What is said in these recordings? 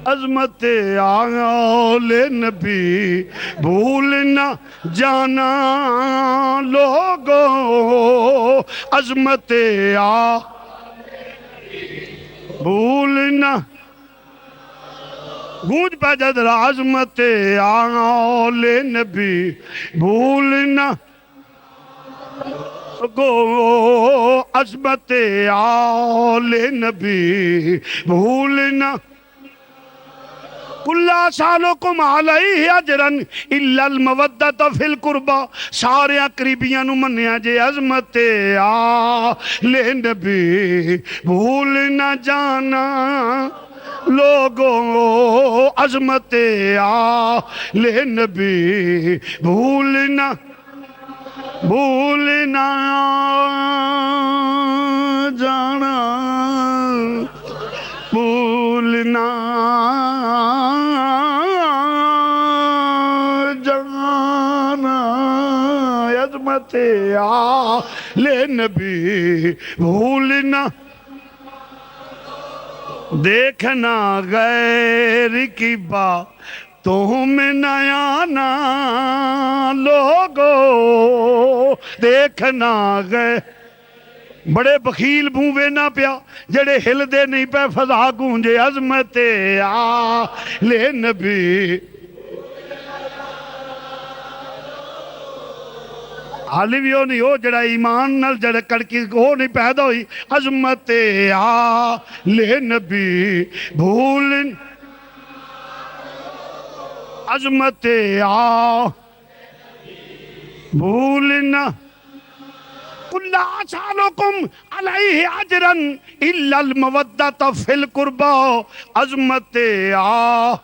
عظمت آل نبی بھول نہ جانا لوگو، عظمت بھول نہ گونج پہ جدر عظمت آل نبی بھول نہ گو، عظمت آل نبی بھول نہ کُلّا سالکم علیہ اجرن الا المودۃ فی القربہ، سارے قریبیاں نو منیا جے عظمت آل نبی بھول نہ جانا لوگوں، عظمت آل نبی بھولنا جانا، بھولنا جانا، عظمت آل نبی بھولنا دیکھنا غیر کی باتوں میں نیا نا لوگو، دیکھنا غیر بڑے بخیل بھووے نہ پیا جڑے ہل دے نہیں پہ فضا گونجے عظمت آل نبی، حالی بھی ہو نہیں ہو جڑا ایمان نال جڑا کڑکی ہو نہیں پیدا ہوئی، عظمت آل نبی بھولن، عظمت آل بھولنا کُلّا سالکم علیہ اجرن الا المودۃ فی القربہ، عظمت آل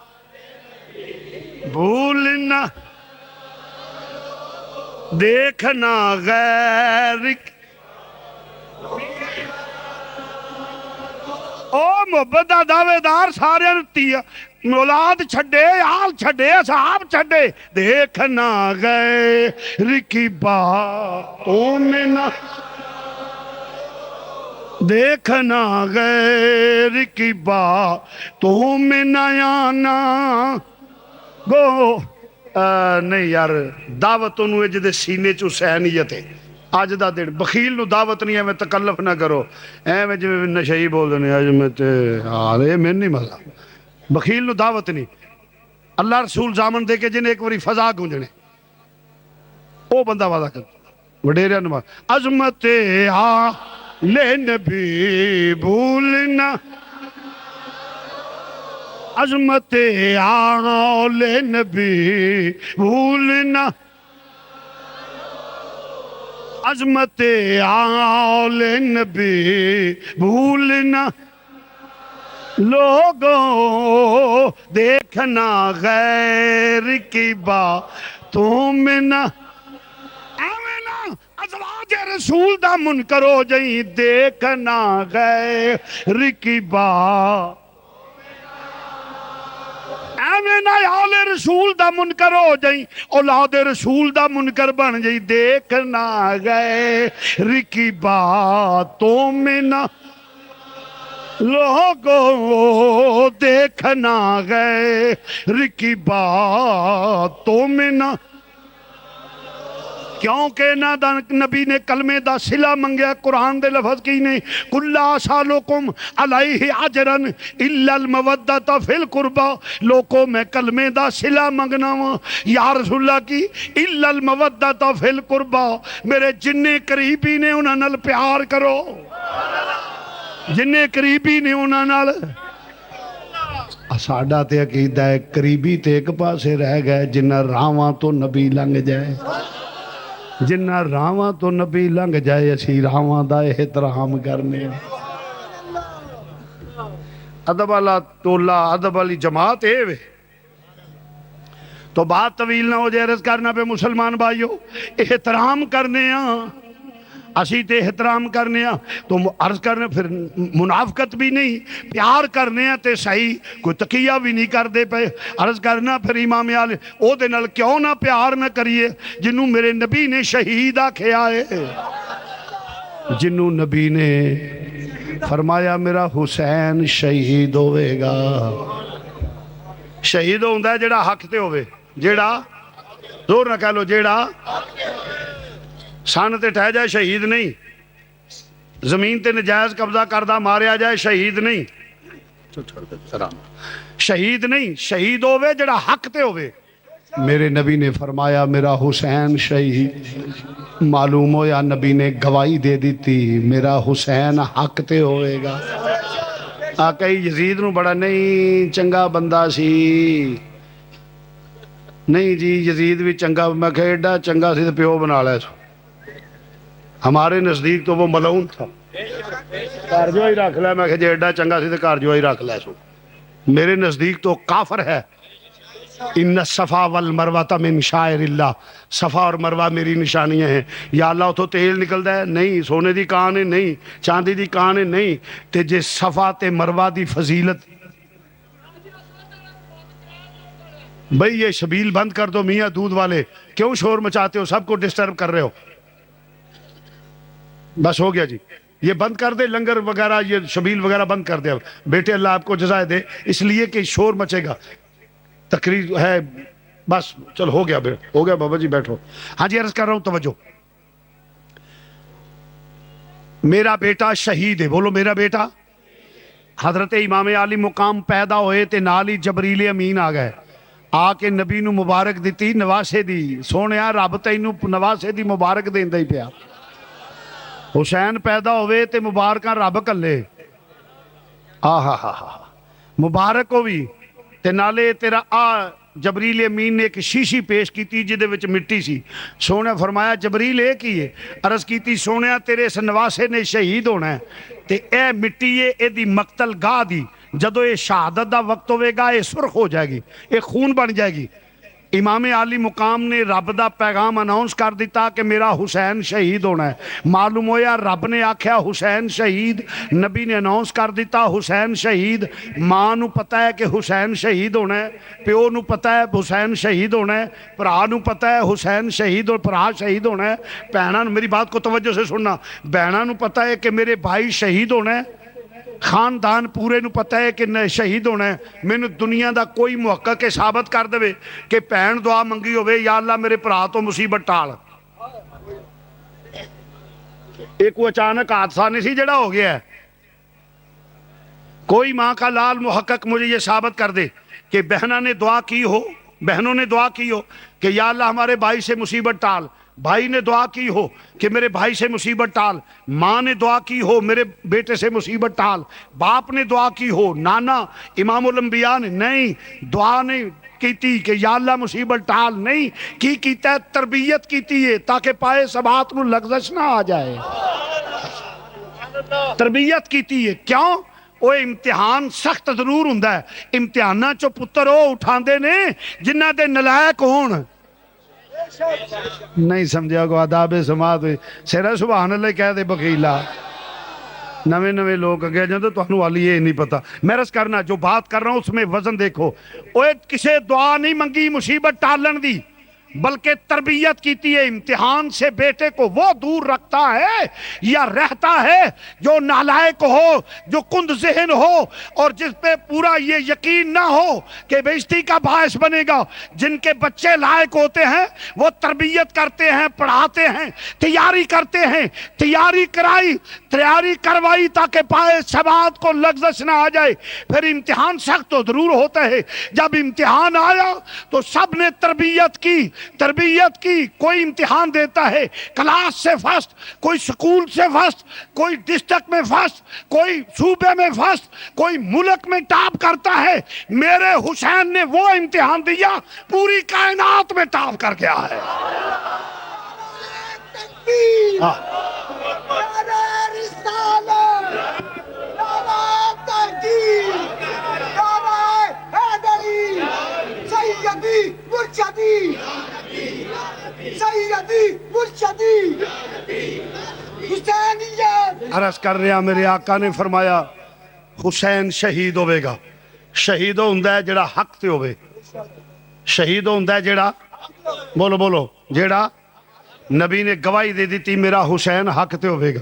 بھولنا دیکھنا غیر او محبت دا دعوے دار سارے نتی اولاد چھڑے، آل چھڑے، صحاب چھڑے، دیکھنا غیر کی باتوں میں نہ، دیکھنا غیر کی باتوں میں نہ آنا گو، نہیں یار دعوت انہوں جدے سینے چو سہنیت ہے، آج دا دن بخیل نو دعوت نہیں ہے میں تکلف نہ کرو، میں جو نشہی بول دنے آج میں تے آرے میں نہیں مزا، بخیل نو دعوت نہیں، اللہ رسول زامن دے کے جن ایک وری فضا گونجنے او بندہ وعدہ کر وڈیرے نماز عظمت آل نبی بھولنا، عظمت آل نبی بھولنا، عظمت آل نبی بھولنا لوگوں، دیکھنا غیر کی باتوں میں نہ ازواج رسول دا منکر ہو جائیں، دیکھنا غیر کی بات ایمین آل رسول دا منکر ہو جائیں، اولاد رسول دا منکر بن جائیں، دیکھنا غیر کی باتوں میں نہ لوگوں، دیکھنا غیر کی باتوں میں نہ، کیونکہ نبی نے کلمے دا صلہ منگیا، قرآن دے لفظ کی نہیں کُلّا سالکم علیہ اجرن الا المودۃ فی القربہ، لوگوں میں کلمے دا صلہ منگنا ہوں یا رسول اللہ کی الا المودۃ فی القربہ، میرے جننے قریبی نے انہاں نال پیار کرو، جننے قریبی نے انہاں نال، ساڈا تے عقیدہ ہے قریبی تے ایک پاسے رہ گئے، جنہ راواں تو نبی لنگ جائے، جنہ راواں تو نبی لنگ جائے، اسی راواں دا احترام کرنے، ادب والا ٹولا ادب والی جماعت اے وے تو بات طویل نہ ہو جائے، عرض کرنا پہ مسلمان بھائیو احترام کرنے ہاں، اسی تے احترام کرنے ہاں تو عرض کرنے پھر منافقت بھی نہیں، پیار کرنے ہاں تے صحیح کوئی تقیہ بھی نہیں کر دے پہ، عرض کرنا پھر امام علی او دے نال کیوں نہ پیار نہ کریے جنہوں میرے نبی نے شہید آکھیا ہے، جنہوں نبی نے فرمایا میرا حسین شہید ہوئے گا، شہید ہوندا ہے جڑا حق تے ہوئے، جڑا زور نہ کہہ لو، جڑا سن تے ٹھہ جائے شہید نہیں، زمین تے نجائز قبضہ کردہ ماریا جائے شہید نہیں، شہید نہیں، شہید ہوئے جڑا حق تے ہوئے۔ میرے نبی نے فرمایا میرا حسین شہید، معلوم ہو یا نبی نے گواہی دے دیتی میرا حسین حق تے ہوئے گا۔ آقا یزید نو بڑا نہیں چنگا بندہ سی، نہیں جی یزید بھی چنگا، میں کہا ایڈا چنگا سی تو پیو بنا لے سو، ہمارے نزدیک تو وہ ملعون تھا، کارجو ہی رکھ لے، میں کہا جی ایڈا چنگا سی تو کارجو ہی رکھ لے سو، میرے نزدیک تو کافر ہے۔ ان الصفا والمروہ من شعائر اللہ، صفا اور مروہ میری نشانیاں ہیں۔ یا اللہ تو تیل نکلدا ہے نہیں، سونے دی کان ہے نہیں، چاندی دی کان ہے نہیں، تے جے صفا تے مروہ دی فضیلت، بھئی یہ شبیل بند کر دو میاں دودھ والے، کیوں شور مچاتے ہو، سب کو ڈسٹرب کر رہے ہو، بس ہو گیا جی، یہ بند کر دے، لنگر وغیرہ یہ شبیل وغیرہ بند کر دے، اب بیٹے اللہ آپ کو جزائے دے، اس لیے کہ شور مچے گا، تقریر ہے، بس چل ہو گیا ہو گیا بابا جی بیٹھو۔ ہاں جی عرض کر رہا ہوں توجہ، میرا بیٹا شہید ہے، بولو میرا بیٹا۔ حضرت امام علی مقام پیدا ہوئے تے نال ہی جبریل امین آ گئے، آ کے نبی نو مبارک دیتی، نواسے دی، سونیا رب تینو نواسے دی مبارک دیندا ہی پیا۔ حسین پیدا ہوئے تے مبارکاں رب کلے، آہا ہا ہا مبارک ہوئی تے نالے تیرا جبریل امین نے ایک شیشی پیش کیتی جدے وچ مٹی سی، سونے فرمایا جبریل اے کی ہے، عرض کیتی سونے تیرے اس نواسے نے شہید ہونا ہے، تے اے مٹی اے دی مقتل گاہ دی، جدو اے شہادت دا وقت ہوئے گا اے سرخ ہو جائے گی، اے خون بن جائے گی۔ امام علی مقام نے رب دا پیغام اناؤنس کر دیتا کہ میرا حسین شہید ہونا ہے، معلوم ہویا رب نے آکھیا حسین شہید، نبی نے اناؤنس کر دیتا حسین شہید، ماں نو پتہ ہے کہ حسین شہید ہونا ہے، پیو نو پتہ ہے حسین شہید ہونا ہے، پرا نو پتہ ہے حسین شہید اور پرا شہید ہونا ہے، بہناں، میری بات کو توجہ سے سننا، بہناں نو پتہ ہے کہ میرے بھائی شہید ہونا ہے، خاندان پورے نو پتہ ہے کہ شہید ہونا ہے۔ میں نے دنیا دا کوئی محقق کے ثابت کر دے کہ پہن دعا منگی ہوئے یا اللہ میرے پرا تو مصیبت ٹال، ایک وہ اچانک حادثہ نہیں سی جڑا ہو گیا ہے، کوئی ماں کا لال محقق مجھے یہ ثابت کر دے کہ بہنوں نے دعا کی ہو، بہنوں نے دعا کی ہو کہ یا اللہ ہمارے بھائی سے مصیبت ٹال، بھائی نے دعا کی ہو کہ میرے بھائی سے مصیبت ٹال، ماں نے دعا کی ہو میرے بیٹے سے مصیبت ٹال، باپ نے دعا کی ہو، نانا امام الانبیاء نے نہیں دعا نہیں کیتی کہ یا اللہ مصیبت ٹال، نہیں کی کیتا ہے تربیت کیتی ہے تاکہ پائے سبات نو لغزش نہ آ جائے، تربیت کیتی ہے، کیوں؟ وہ امتحان سخت ضرور ہوندا ہے، امتحانہ چو پتر وہ اٹھاندے نے جنہ دے نلائق ہون، نہیں سمجھا کو آداب سماعت ہوئی سیرہ سبحان اللہ کہہ دے بخیلہ، نوے نوے لوگ اگے جاندے تو انہوں والی یہ نہیں پتا، میں رس کرنا جو بات کر رہا ہوں اس میں وزن دیکھو، اوہ کسے دعا نہیں منگی مصیبت ٹالن دی، بلکہ تربیت کیتی ہے، امتحان سے بیٹے کو وہ دور رکھتا ہے یا رہتا ہے جو نالائق ہو، جو کند ذہن ہو اور جس پہ پورا یہ یقین نہ ہو کہ بےزتی کا باعث بنے گا۔ جن کے بچے لائق ہوتے ہیں وہ تربیت کرتے ہیں، پڑھاتے ہیں، تیاری کرتے ہیں، تیاری کروائی تاکہ پائے ثبات کو لغزش نہ آ جائے۔ پھر امتحان سخت تو ضرور ہوتا ہے، جب امتحان آیا تو سب نے تربیت کی، کوئی امتحان دیتا ہے کلاس سے فرسٹ، کوئی سکول سے فرسٹ، کوئی ڈسٹرکٹ میں فرسٹ، کوئی صوبے میں فرسٹ، کوئی ملک میں ٹاپ کرتا ہے۔ میرے حسین نے وہ امتحان دیا پوری کائنات میں ٹاپ کر گیا ہے۔ عرض کر رہا میرے آقا نے فرمایا حسین شہید ہوئے گا، شہید ہوندہ ہے جڑا حق تے ہوئے، شہید ہوندہ ہے جڑا بولو بولو جڑا نبی نے گواہی دے دیتی میرا حسین حق تے ہوئے گا،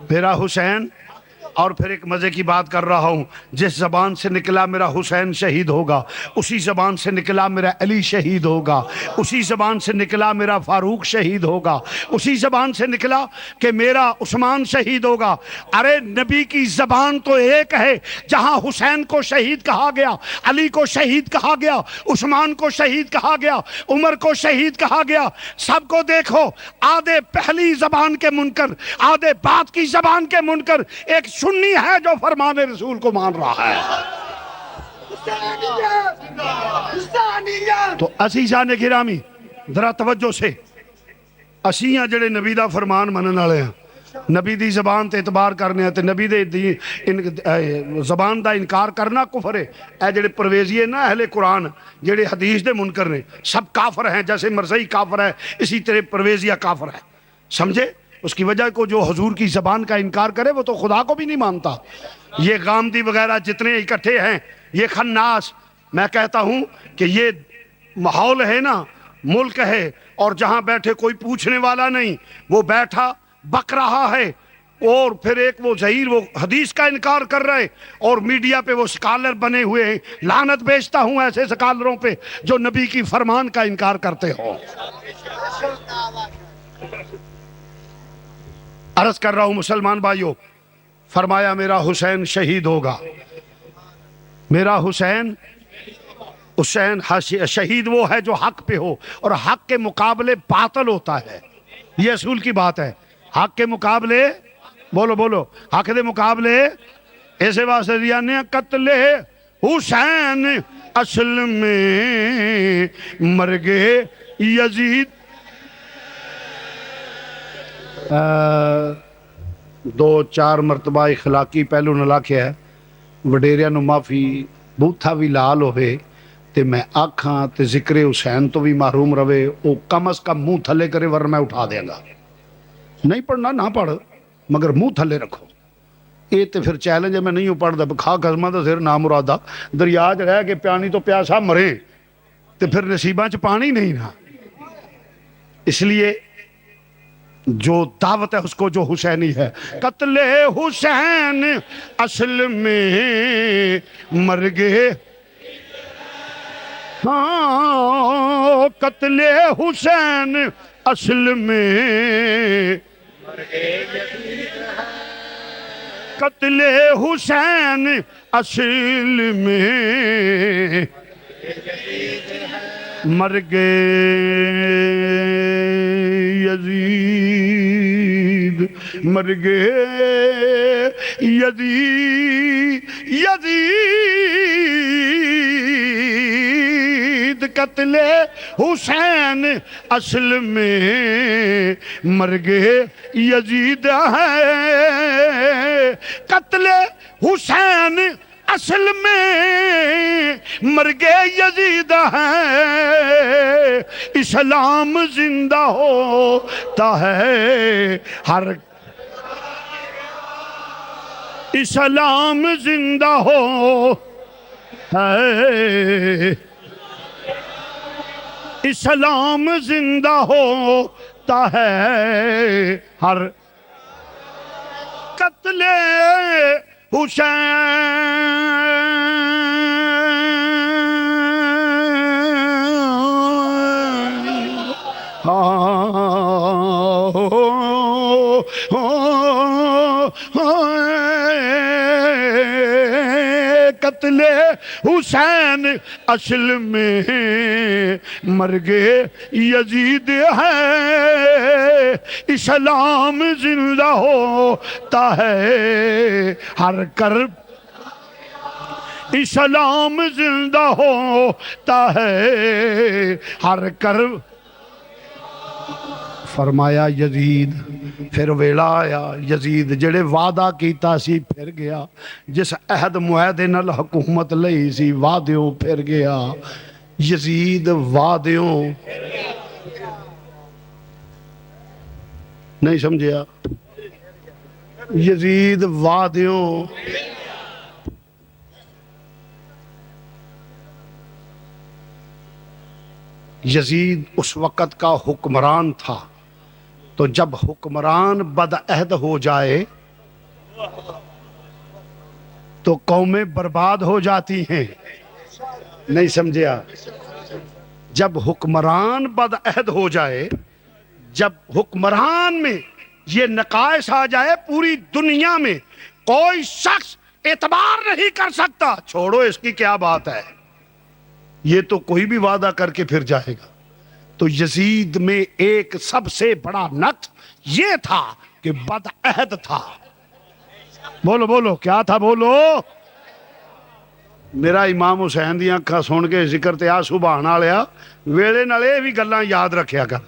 میرا حسین اور پھر ایک مزے کی بات کر رہا ہوں، جس زبان سے نکلا میرا حسین شہید ہوگا، اسی زبان سے نکلا میرا علی شہید ہوگا، اسی زبان سے نکلا میرا فاروق شہید ہوگا، اسی زبان سے نکلا کہ میرا عثمان شہید ہوگا۔ ارے نبی کی زبان تو ایک ہے، جہاں حسین کو شہید کہا گیا، علی کو شہید کہا گیا، عثمان کو شہید کہا گیا، عمر کو شہید کہا گیا۔ سب کو دیکھو، آدھے پہلی زبان کے منکر، آدھے بات کی زبان کے منکر، ایک سنی ہے جو فرمان رسول کو مان رہا ہے۔ تو عزیزان گرامی ذرا توجہ سے، اسیاں جڑے نبی دا فرمان منن والے ہیں، نبی دی زبان تے اعتبار کرنے ہیں، تے نبی دی زبان دا انکار کرنا کفر ہے۔ اے جڑے پرویزی ہیں نا اہل قرآن، جڑے حدیث دے منکر نے، سب کافر ہیں۔ جیسے مرزئی کافر ہے، اسی طرح پرویزیہ کافر ہے، سمجھے؟ اس کی وجہ کو جو حضور کی زبان کا انکار کرے وہ تو خدا کو بھی نہیں مانتا۔ یہ غامدی وغیرہ جتنے اکٹھے ہیں، یہ خناس، میں کہتا ہوں کہ یہ ماحول ہے نا، ملک ہے، اور جہاں بیٹھے کوئی پوچھنے والا نہیں، وہ بیٹھا بک رہا ہے، اور پھر ایک وہ ظہیر وہ حدیث کا انکار کر رہے، اور میڈیا پہ وہ سکالر بنے ہوئے ہیں۔ لعنت بیچتا ہوں ایسے سکالروں پہ جو نبی کی فرمان کا انکار کرتے ہوں۔ عرض کر رہا ہوں مسلمان بھائیوں، فرمایا میرا حسین شہید ہوگا، میرا حسین شہید وہ ہے جو حق پہ ہو، اور حق کے مقابلے باطل ہوتا ہے۔ یہ اصول کی بات ہے، حق کے مقابلے، بولو بولو، حق دے مقابلے، ایسے واسطے دیا نے قتل حسین اصل میں مرگے یزید۔ دو چار مرتبہ اخلاقی پہلو نہ لاکھیا ہے، وڈیریاں نو معافی بوتھا بھی لال ہوئے تے میں آکھاں تے ذکر حسین تو بھی محروم رہے، او کم از کم منہ تھلے کرے ورنہ میں اٹھا دیں گا۔ نہیں پڑھنا نہ پڑھ، مگر منہ تھلے رکھو۔ یہ تے پھر چیلنج ہے، میں نہیں پڑھ دا کھا قسمہ دا سر نام مرادہ دریا چ رہ کے پیانی تو پیاسا مرے تے پھر نصیباں چ پانی نہیں نا۔ اس لیے جو دعوت ہے اس کو جو حسینی ہے، قتل حسین اصل میں مرگے، ہاں قتل حسین اصل میں قتل حسین اصل میں مرگے یزید، مرگے یزید قتل حسین اصل میں مرگے یزید ہے، قتل حسین اصل میں مرگے یزید ہے، اسلام زندہ ہوتا ہے ہر، اسلام زندہ ہو ہے، اسلام زندہ ہوتا ہے ہر قتل قتل حسین اصل میں مرگے یزید ہے، اسلام زندہ ہوتا ہے ہر کرب، اسلام زندہ ہوتا ہے ہر کرب۔ فرمایا یزید، پھر ویلا آیا یزید جڑے وعدہ کیتا سی پھر گیا، جس عہد معاہدے نال حکومت لئی سی وعدیوں پھر گیا، یزید وعدیوں نہیں سمجھیا، یزید وعدیوں یزید اس وقت کا حکمران تھا، تو جب حکمران بد عہد ہو جائے تو قومیں برباد ہو جاتی ہیں. نہیں سمجھے آپ؟ جب حکمران بدعہد ہو جائے، جب حکمران میں یہ نقائص آ جائے، پوری دنیا میں کوئی شخص اعتبار نہیں کر سکتا. چھوڑو اس کی کیا بات ہے، یہ تو کوئی بھی وعدہ کر کے پھر جائے گا. تو یزید میں ایک سب سے بڑا نقص یہ تھا کہ بدعہد تھا. بولو بولو کیا تھا، بولو. میرا امام حسین دی اکھاں سن کے ذکر تے آ سبحان آلیا ویلے نال اے بھی گلاں یاد رکھیا کر.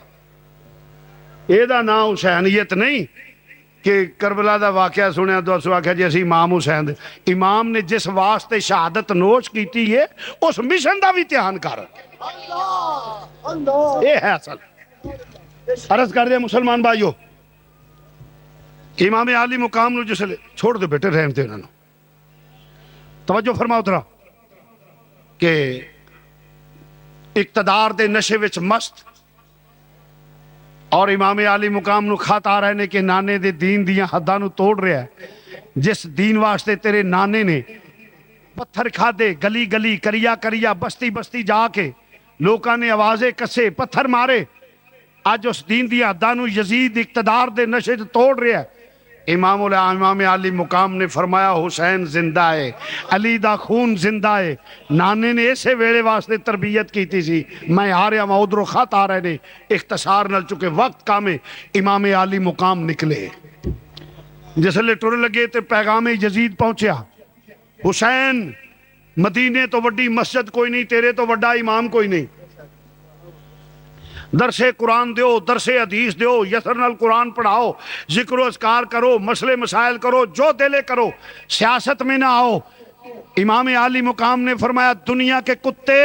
اے دا نام حسینیت نہیں کہ کربلا دا واقعہ سنیا تو اسو آکھیا جی اسی امام حسین دے. امام نے جس واسطے شہادت نوش کیتی ہے اس مشن دا بھی دھیان کر. اے ہے اصل. عرض کر دیا مسلمان بھائیو، امام عالی مقام نو جس لے چھوڑ دے بیٹے رحم تے انہوں. توجہ فرماؤ ترا کہ اقتدار دے نشے وچ مست اور امام عالی مقام نو کھاتا رہنے کے نانے دے دین دیاں حداں نو توڑ رہا ہے. جس دین واسطے تیرے نانے نے پتھر کھا دے، گلی گلی کریا کریا بستی بستی جا کے لوکاں نے آوازیں کسے پتھر مارے، آج اس دین دی حداں نو یزید اقتدار دے نشے تے توڑ رہا ہے. امام عالی مقام نے فرمایا حسین زندہ ہے، علی دا خون زندہ ہے. نانے نے اسے ویلے واسطے تربیت کی تھی سی. میں آ رہا ہوں ادھروں خط آ رہے نے اختصار نال چکے وقت کا میں امام عالی مقام نکلے. جس لے ٹر لگے تے پیغام یزید پہنچیا، حسین مدینے تو وڈی مسجد کوئی نہیں، تیرے تو وڈا امام کوئی نہیں. درس قرآن دیو، درس حدیث دیو، یسر نال قرآن پڑھاؤ، ذکر و اذکار کرو، مسئلے مسائل کرو، جو دلے کرو، سیاست میں نہ آؤ. امام عالی مقام نے فرمایا دنیا کے کتے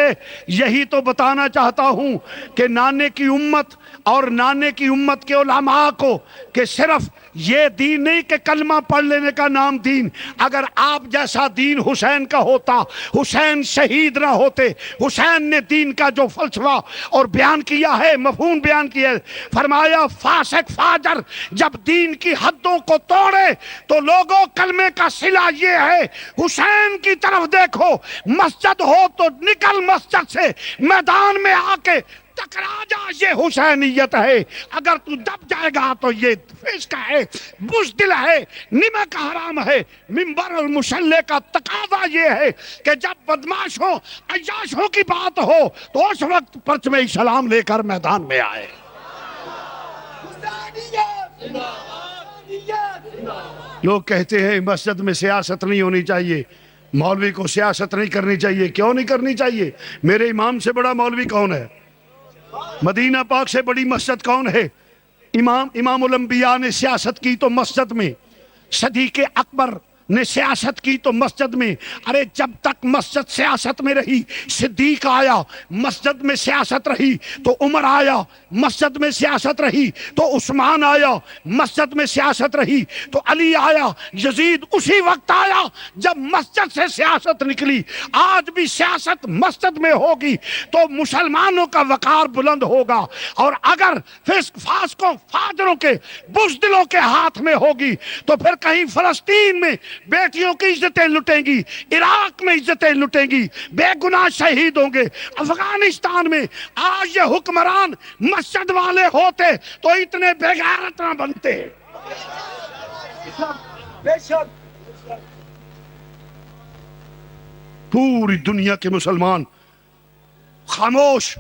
یہی تو بتانا چاہتا ہوں کہ نانے کی امت اور نانے کی امت کے علماء کو کہ صرف یہ دین نہیں کہ کلمہ پڑھ لینے کا نام دین. اگر آپ جیسا دین حسین کا ہوتا، حسین شہید نہ ہوتے. حسین نے دین کا جو فلسفہ اور بیان کیا ہے، مفہوم بیان کیا ہے، فرمایا فاسق فاجر جب دین کی حدوں کو توڑے تو لوگوں کلمے کا صلہ یہ ہے حسین کی طرف دیکھو. مسجد ہو تو نکل مسجد سے، میدان میں آ کے ٹکرا جا، یہ حسینیت ہے. اگر تو دب جائے گا تو یہ فسق ہے، بزدل ہے، نمک حرام ہے. منبر اور مصلی کا تقاضا یہ ہے کہ جب بدماشوں عیاشوں کی بات ہو تو اس وقت پرچم اسلام لے کر میدان میں آئے. لوگ کہتے ہیں مسجد میں سیاست نہیں ہونی چاہیے، مولوی کو سیاست نہیں کرنی چاہیے. کیوں نہیں کرنی چاہیے؟ میرے امام سے بڑا مولوی کون ہے؟ مدینہ پاک سے بڑی مسجد کون ہے؟ امام الانبیاء نے سیاست کی تو مسجد میں، صدیق اکبر نے سیاست کی تو مسجد میں. ارے جب تک مسجد سیاست میں رہی، صدیق آیا مسجد میں سیاست رہی تو عمر آیا، مسجد میں سیاست رہی تو عثمان آیا، مسجد میں سیاست رہی تو علی آیا، یزید اسی وقت آیا جب مسجد سے سیاست نکلی. آج بھی سیاست مسجد میں ہوگی تو مسلمانوں کا وقار بلند ہوگا، اور اگر فسق فاسقوں فاجروں کے بزدلوں کے ہاتھ میں ہوگی تو پھر کہیں فلسطین میں بیٹیوں کی عزتیں لٹیں گی، عراق میں عزتیں لٹیں گی، بے گناہ شہید ہوں گے. افغانستان میں آج یہ حکمران مسجد والے ہوتے تو اتنے بے غیرت نہ بنتے. پوری دنیا کے مسلمان خاموش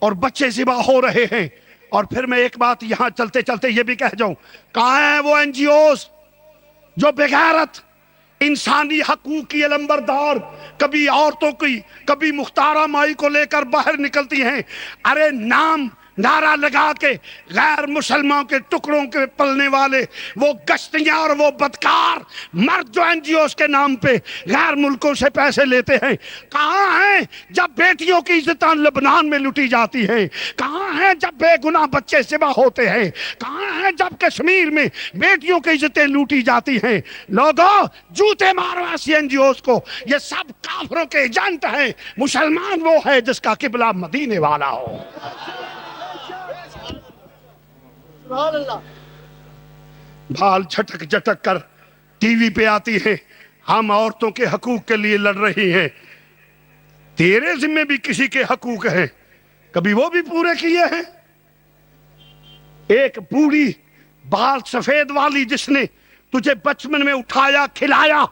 اور بچے ذبح ہو رہے ہیں. اور پھر میں ایک بات یہاں چلتے چلتے یہ بھی کہہ جاؤں، کہاں ہیں وہ این جی اوز جو بغیرت انسانی حقوق کی علمبردار کبھی عورتوں کی کبھی مختارہ مائی کو لے کر باہر نکلتی ہیں؟ ارے نام نعرہ لگا کے غیر مسلمان کے ٹکڑوں کے پلنے والے وہ گشتیاں اور وہ بدکار مرد جو این جی اوز کے نام پہ غیر ملکوں سے پیسے لیتے ہیں، کہاں ہیں جب بیٹیوں کی عزتیں لبنان میں لوٹی جاتی ہیں؟ کہاں ہیں جب بے گناہ بچے ذبح ہوتے ہیں؟ کہاں ہیں جب کشمیر میں بیٹیوں کی عزتیں لوٹی جاتی ہیں؟ لوگوں جوتے مارو ایسی این جی اوز کو، یہ سب کافروں کے ایجنٹ ہیں. مسلمان وہ ہے جس کا قبلہ مدینے والا ہو. بھال جھٹک جھٹک کر ٹی وی پہ آتی ہے، ہم عورتوں کے حقوق کے لیے لڑ رہی ہیں، تیرے ذمے بھی کسی کے حقوق ہیں، کبھی وہ بھی پورے کیے ہیں؟ ایک بوڑھی بال سفید والی جس نے تجھے بچپن میں اٹھایا کھلایا،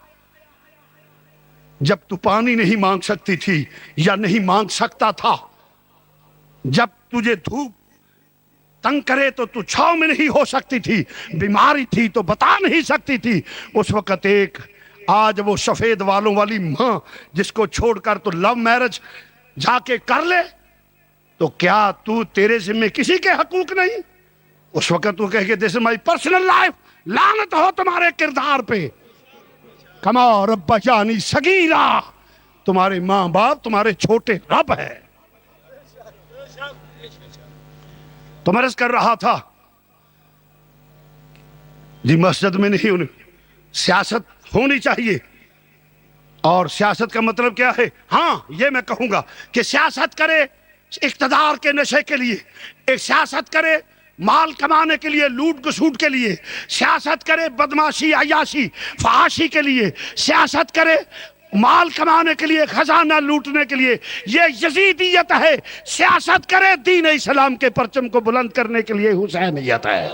جب تو پانی نہیں مانگ سکتی تھی یا نہیں مانگ سکتا تھا، جب تجھے دھوپ تنگ کرے تو تو چھاؤں میں نہیں ہو سکتی تھی، بیماری تھی تو بتا نہیں سکتی تھی، اس وقت ایک آج وہ سفید والوں والی ماں جس کو چھوڑ کر تو لو میرج جا کے کر لے، تو کیا تو تیرے ذمہ کسی کے حقوق نہیں؟ اس وقت تو کہے کہ دس از مائی پرسنل لائف، لعنت ہو تمہارے کردار پہ، کما رب جانی صغیرہ، تمہارے ماں باپ تمہارے چھوٹے رب ہے۔ تو میں عرض کر رہا تھا جی مسجد میں نہیں ہونی، سیاست ہونی چاہیے، اور سیاست کا مطلب کیا ہے؟ ہاں یہ میں کہوں گا کہ سیاست کرے اقتدار کے نشے کے لیے، ایک سیاست کرے مال کمانے کے لیے، لوٹ گسوٹ کے لیے، سیاست کرے بدماشی عیاشی فحاشی کے لیے، سیاست کرے مال کمانے کے لیے، خزانہ لوٹنے کے لیے، یہ یزیدیت ہے۔ سیاست کرے دین اسلام کے پرچم کو بلند کرنے کے لیے، حسینیت ہے۔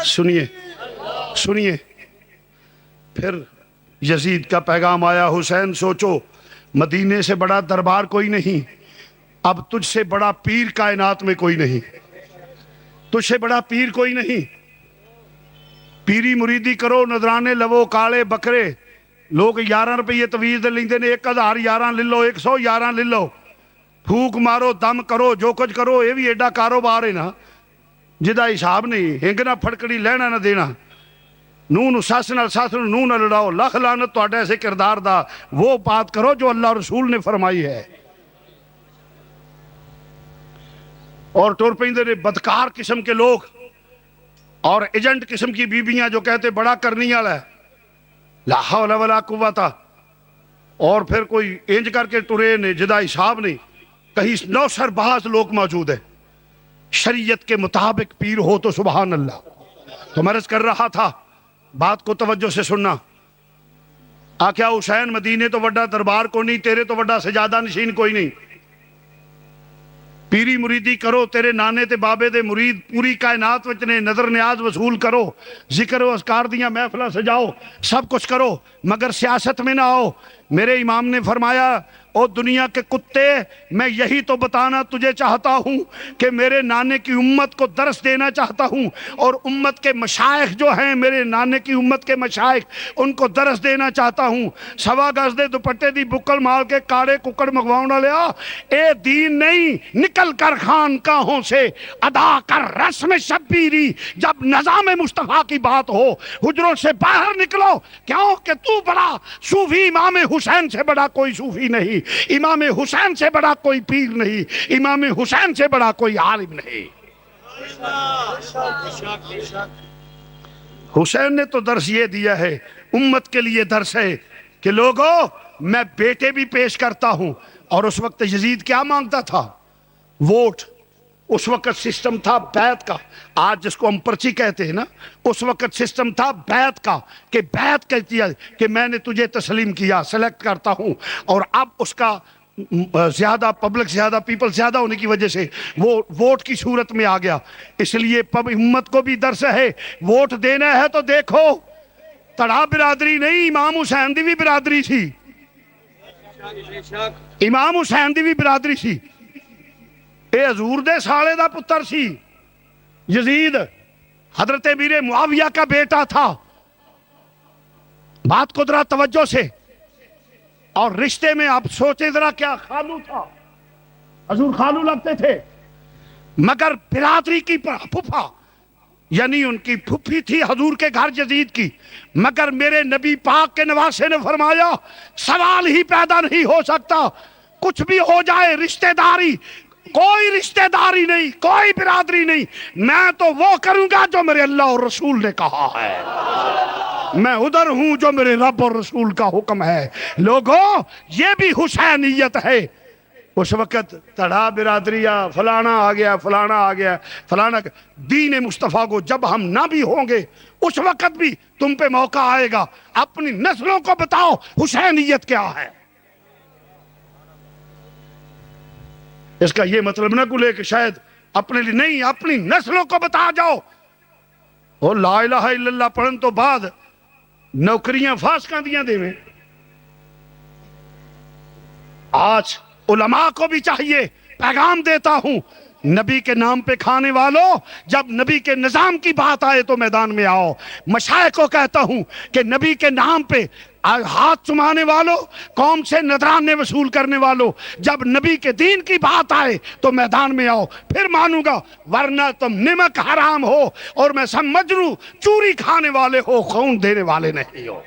سنیے پھر یزید کا پیغام آیا، حسین سوچو مدینے سے بڑا دربار کوئی نہیں، اب تجھ سے بڑا پیر کائنات میں کوئی نہیں، تجھ سے بڑا پیر کوئی نہیں، پیری مریدی کرو، نذرانے لو کالے بکرے، لوگ 11 روپے تویز دے لیندے نے، 1011 لے لو، 111 لے لو، پھوک مارو دم کرو جو کچھ کرو، یہ بھی ایڈا کاروبار ہے نا جدا حساب نہیں، ہنگ نہ پھڑکڑی لینا نہ دینا، نون ساس نو نہ لڑاؤ، لکھ لعنت تہاڈے ایسے کردار دا، وہ بات کرو جو اللہ رسول نے فرمائی ہے۔ اور ٹور پیندے نے بدکار قسم کے لوگ اور ایجنٹ قسم کی بیبیاں جو کہتے بڑا کرنی والا ہے، لا حول ولا قوت، اور پھر کوئی انج کر کے ٹرے نے جدا حساب نہیں، کہیں 9 باز لوگ موجود ہیں، شریعت کے مطابق پیر ہو تو سبحان اللہ۔ تو میں عرض کر رہا تھا، بات کو توجہ سے سننا، آکھیا حسین مدینے تو وڈا دربار کو نہیں، تیرے تو وڈا سجادہ نشین کوئی نہیں، پیری مریدی کرو، تیرے نانے تے بابے دے مرید پوری کائنات وچ نے، نظر نیاز وصول کرو، ذکر و اذکار دیاں محفلہ سجاؤ، سب کچھ کرو، مگر سیاست میں نہ آؤ۔ میرے امام نے فرمایا، او دنیا کے کتے، میں یہی تو بتانا تجھے چاہتا ہوں کہ میرے نانے کی امت کو درس دینا چاہتا ہوں، اور امت کے مشائخ جو ہیں، میرے نانے کی امت کے مشائخ، ان کو درس دینا چاہتا ہوں۔ سوا گز دے دوپٹے دی بکل مال کے کاڑے ککڑ مگواؤنا لیا، اے دین نہیں، نکل کر خانقاہوں سے ادا کر رسم شبیری، جب نظام مصطفیٰ کی بات ہو حجروں سے باہر نکلو، کیوں کہ تو بڑا صوفی، امام حسین سے بڑا کوئی صوفی نہیں، امام حسین سے بڑا کوئی پیر نہیں، امام حسین سے بڑا کوئی عالم نہیں۔ حسین نے تو درس یہ دیا ہے، امت کے لیے درس ہے کہ لوگوں میں بیٹے بھی پیش کرتا ہوں۔ اور اس وقت یزید کیا مانگتا تھا؟ ووٹ۔ اس وقت سسٹم تھا بیعت کا، آج جس کو ہم پرچی کہتے ہیں نا، اس وقت سسٹم تھا بیعت کا، کہ بیعت کہتی ہے کہ میں نے تجھے تسلیم کیا، سلیکٹ کرتا ہوں، اور اب اس کا زیادہ پبلک زیادہ پیپل زیادہ ہونے کی وجہ سے وہ ووٹ کی صورت میں آ گیا۔ اس لیے امت کو بھی درس ہے، ووٹ دینا ہے تو دیکھو، تڑا برادری نہیں، امام حسین دی بھی برادری تھی، امام حسین دی بھی برادری تھی، اے حضور دے سالے دا پتر سی یزید، حضرت امیر معاویہ کا بیٹا تھا۔ بات کو ذرا توجہ سے، اور رشتے میں آپ سوچیں ذرا، کیا خالو تھا، حضور خالو لگتے تھے، مگر برادری کی پھپھا، یعنی ان کی پھپھی تھی حضور کے گھر یزید کی، مگر میرے نبی پاک کے نواسے نے فرمایا سوال ہی پیدا نہیں ہو سکتا، کچھ بھی ہو جائے رشتہ داری، کوئی رشتہ داری نہیں، کوئی برادری نہیں، میں تو وہ کروں گا جو میرے اللہ اور رسول نے کہا ہے، میں ادھر ہوں جو میرے رب اور رسول کا حکم ہے۔ لوگوں یہ بھی حسینیت ہے، اس وقت تڑا برادریہ فلانا آ گیا، فلانا آ گیا، فلانا۔ دین مصطفیٰ کو جب ہم نہ بھی ہوں گے اس وقت بھی تم پہ موقع آئے گا، اپنی نسلوں کو بتاؤ حسینیت کیا ہے۔ اس کا یہ مطلب نہ کلے کہ شاید اپنے لیے نہیں، اپنی نسلوں کو بتا جاؤ۔ اور لا الہ الا اللہ پڑھن تو بعد نوکریاں فاسقاں دیاں دے میں۔ آج علماء کو بھی چاہیے، پیغام دیتا ہوں نبی کے نام پہ کھانے والوں، جب نبی کے نظام کی بات آئے تو میدان میں آؤ۔ مشائخ کو کہتا ہوں کہ نبی کے نام پہ ہاتھ چمانے والوں، قوم سے نذرانے وصول کرنے والوں، جب نبی کے دین کی بات آئے تو میدان میں آؤ، پھر مانوں گا، ورنہ تم نمک حرام ہو اور میں سمجھ لوں چوری کھانے والے ہو، خون دینے والے نہیں ہو۔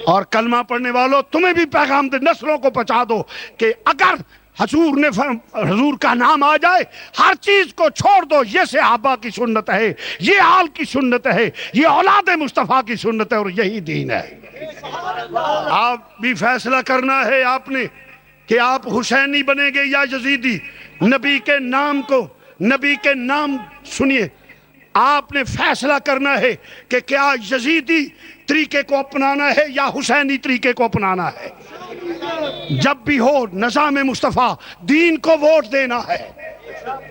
اور کلمہ پڑھنے والوں تمہیں بھی پیغام دے، نسلوں کو پہنچا دو کہ اگر حضور کا نام آ جائے ہر چیز کو چھوڑ دو، یہ صحابہ کی سنت ہے، یہ آل کی سنت ہے، یہ اولاد مصطفیٰ کی سنت ہے، اور یہی دین ہے۔ آپ بھی فیصلہ کرنا ہے آپ نے کہ آپ حسینی بنیں گے یا یزیدی۔ نبی کے نام کو، نبی کے نام سنیے، آپ نے فیصلہ کرنا ہے کہ کیا یزیدی طریقے کو اپنانا ہے یا حسینی طریقے کو اپنانا ہے۔ جب بھی ہو نظام مصطفیٰ، دین کو ووٹ دینا ہے،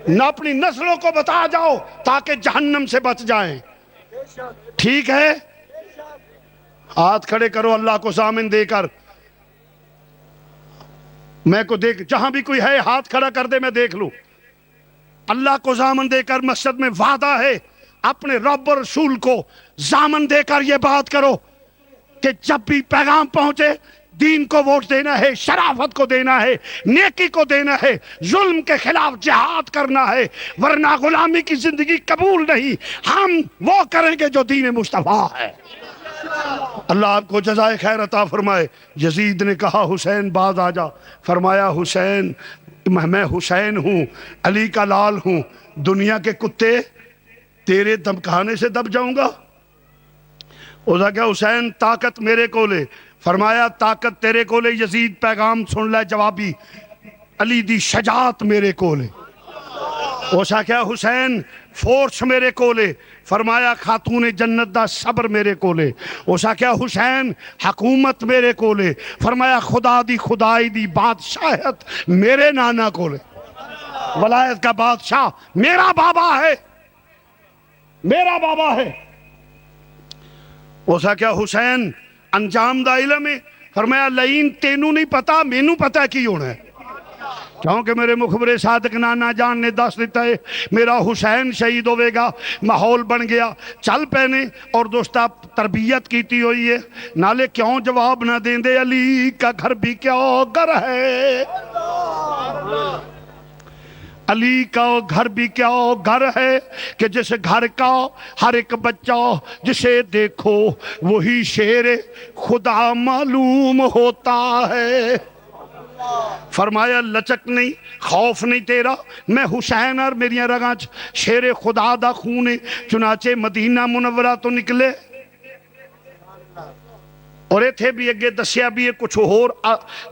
نہ اپنی نسلوں کو بتا جاؤ تاکہ جہنم سے بچ جائیں۔ ٹھیک ہے؟ ہاتھ کھڑے کرو اللہ کو ضامن دے کر۔ میں کو دیکھ، جہاں بھی کوئی ہے ہاتھ کھڑا کر دے، میں دیکھ لوں۔ اللہ کو ضامن دے کر مسجد میں وعدہ ہے، اپنے رب اور رسول کو ضامن دے کر یہ بات کرو کہ جب بھی پیغام پہنچے دین کو ووٹ دینا ہے، شرافت کو دینا ہے، نیکی کو دینا ہے، ظلم کے خلاف جہاد کرنا ہے، ورنہ غلامی کی زندگی قبول نہیں۔ ہم وہ کریں گے جو دین مصطفیٰ ہے۔ اللہ آپ کو جزائے خیر عطا فرمائے۔ یزید نے کہا حسین باز آ جا، فرمایا حسین میں حسین ہوں، علی کا لال ہوں، دنیا کے کتے تیرے دمکانے سے دب جاؤں گا۔ اس نے کہا حسین طاقت میرے کو لے، فرمایا طاقت تیرے کو لے، یزید پیغام سن لے جوابی، علی دی شجاعت میرے کو لے۔ اس نے کہا حسین فورس میرے کو لے، فرمایا خاتون جنت دا صبر میرے کو لے۔ اس نے کہا حسین حکومت میرے کو لے، فرمایا خدا دی خدائی دی بادشاہت میرے نانا کو لے۔ ولایت کا بادشاہ میرا بابا ہے، میرا بابا ہے۔ اس نے کہا حسین انجام دا علم ہے، فرمایا لئین تینوں نہیں پتا، مینوں پتا کی ہونا ہے، کیونکہ میرے مخبر صادق نانا جان نے دس دیتا ہے میرا حسین شہید ہوئے گا۔ ماحول بن گیا، چل پہنے اور دوستہ تربیت کیتی ہوئی ہے، نالے کیوں جواب نہ دیں دے، علی کا گھر بھی کیا گھر ہے، علی کا گھر بھی کیا گھر ہے کہ جس گھر کا ہر ایک بچہ جسے دیکھو وہی شیر خدا معلوم ہوتا ہے۔ فرمایا لچک نہیں، خوف نہیں تیرا، میں حسین اور میری رگاں شیر خدا دا خون، چنانچہ مدینہ منورہ تو نکلے۔ اور ایتھے بھی اگے دسیا بھی ہے کچھ اور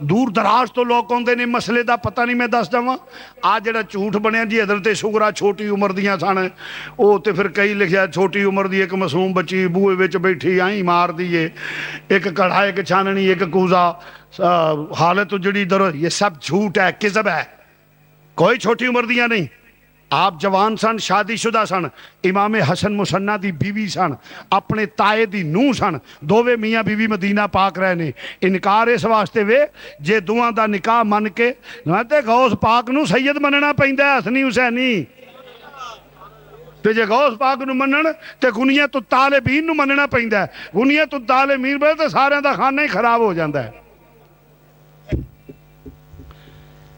دور دراز تو لوگ ہوندے نے، مسئلے دا پتہ نہیں میں دس جاواں۔ آج جڑا جھوٹ بنیا جی حضرت سغرا چھوٹی عمر دیاں سن، او تے پھر کئی لکھیا چھوٹی عمر دی ایک معصوم بچی بوئے وچ بیٹھی آئیں مار دیے، ایک کڑھا ایک چھاننی ایک کوزا، حالت جڑی در، یہ سب جھوٹ ہے، کذب ہے، کوئی چھوٹی عمر دیاں نہیں۔ آپ جوان سن، شادی شدہ سن، امام حسن مسنہ دی بیوی سن، اپنے تائے دی نو سن، دووے میاں بیوی مدینہ پاک رہنے۔ انکار اس واسطے وے جے دوہاں دا نکاح من کے تے غوث پاک نو سید مننا پیندا ہے، حسنی حسینی تے جے غوث پاک نو منن تے غنیت الطالبین نو مننا پیندا ہے، غنیت الطالبین بے تے سارے دا خانہ ہی خراب ہو جاندا ہے۔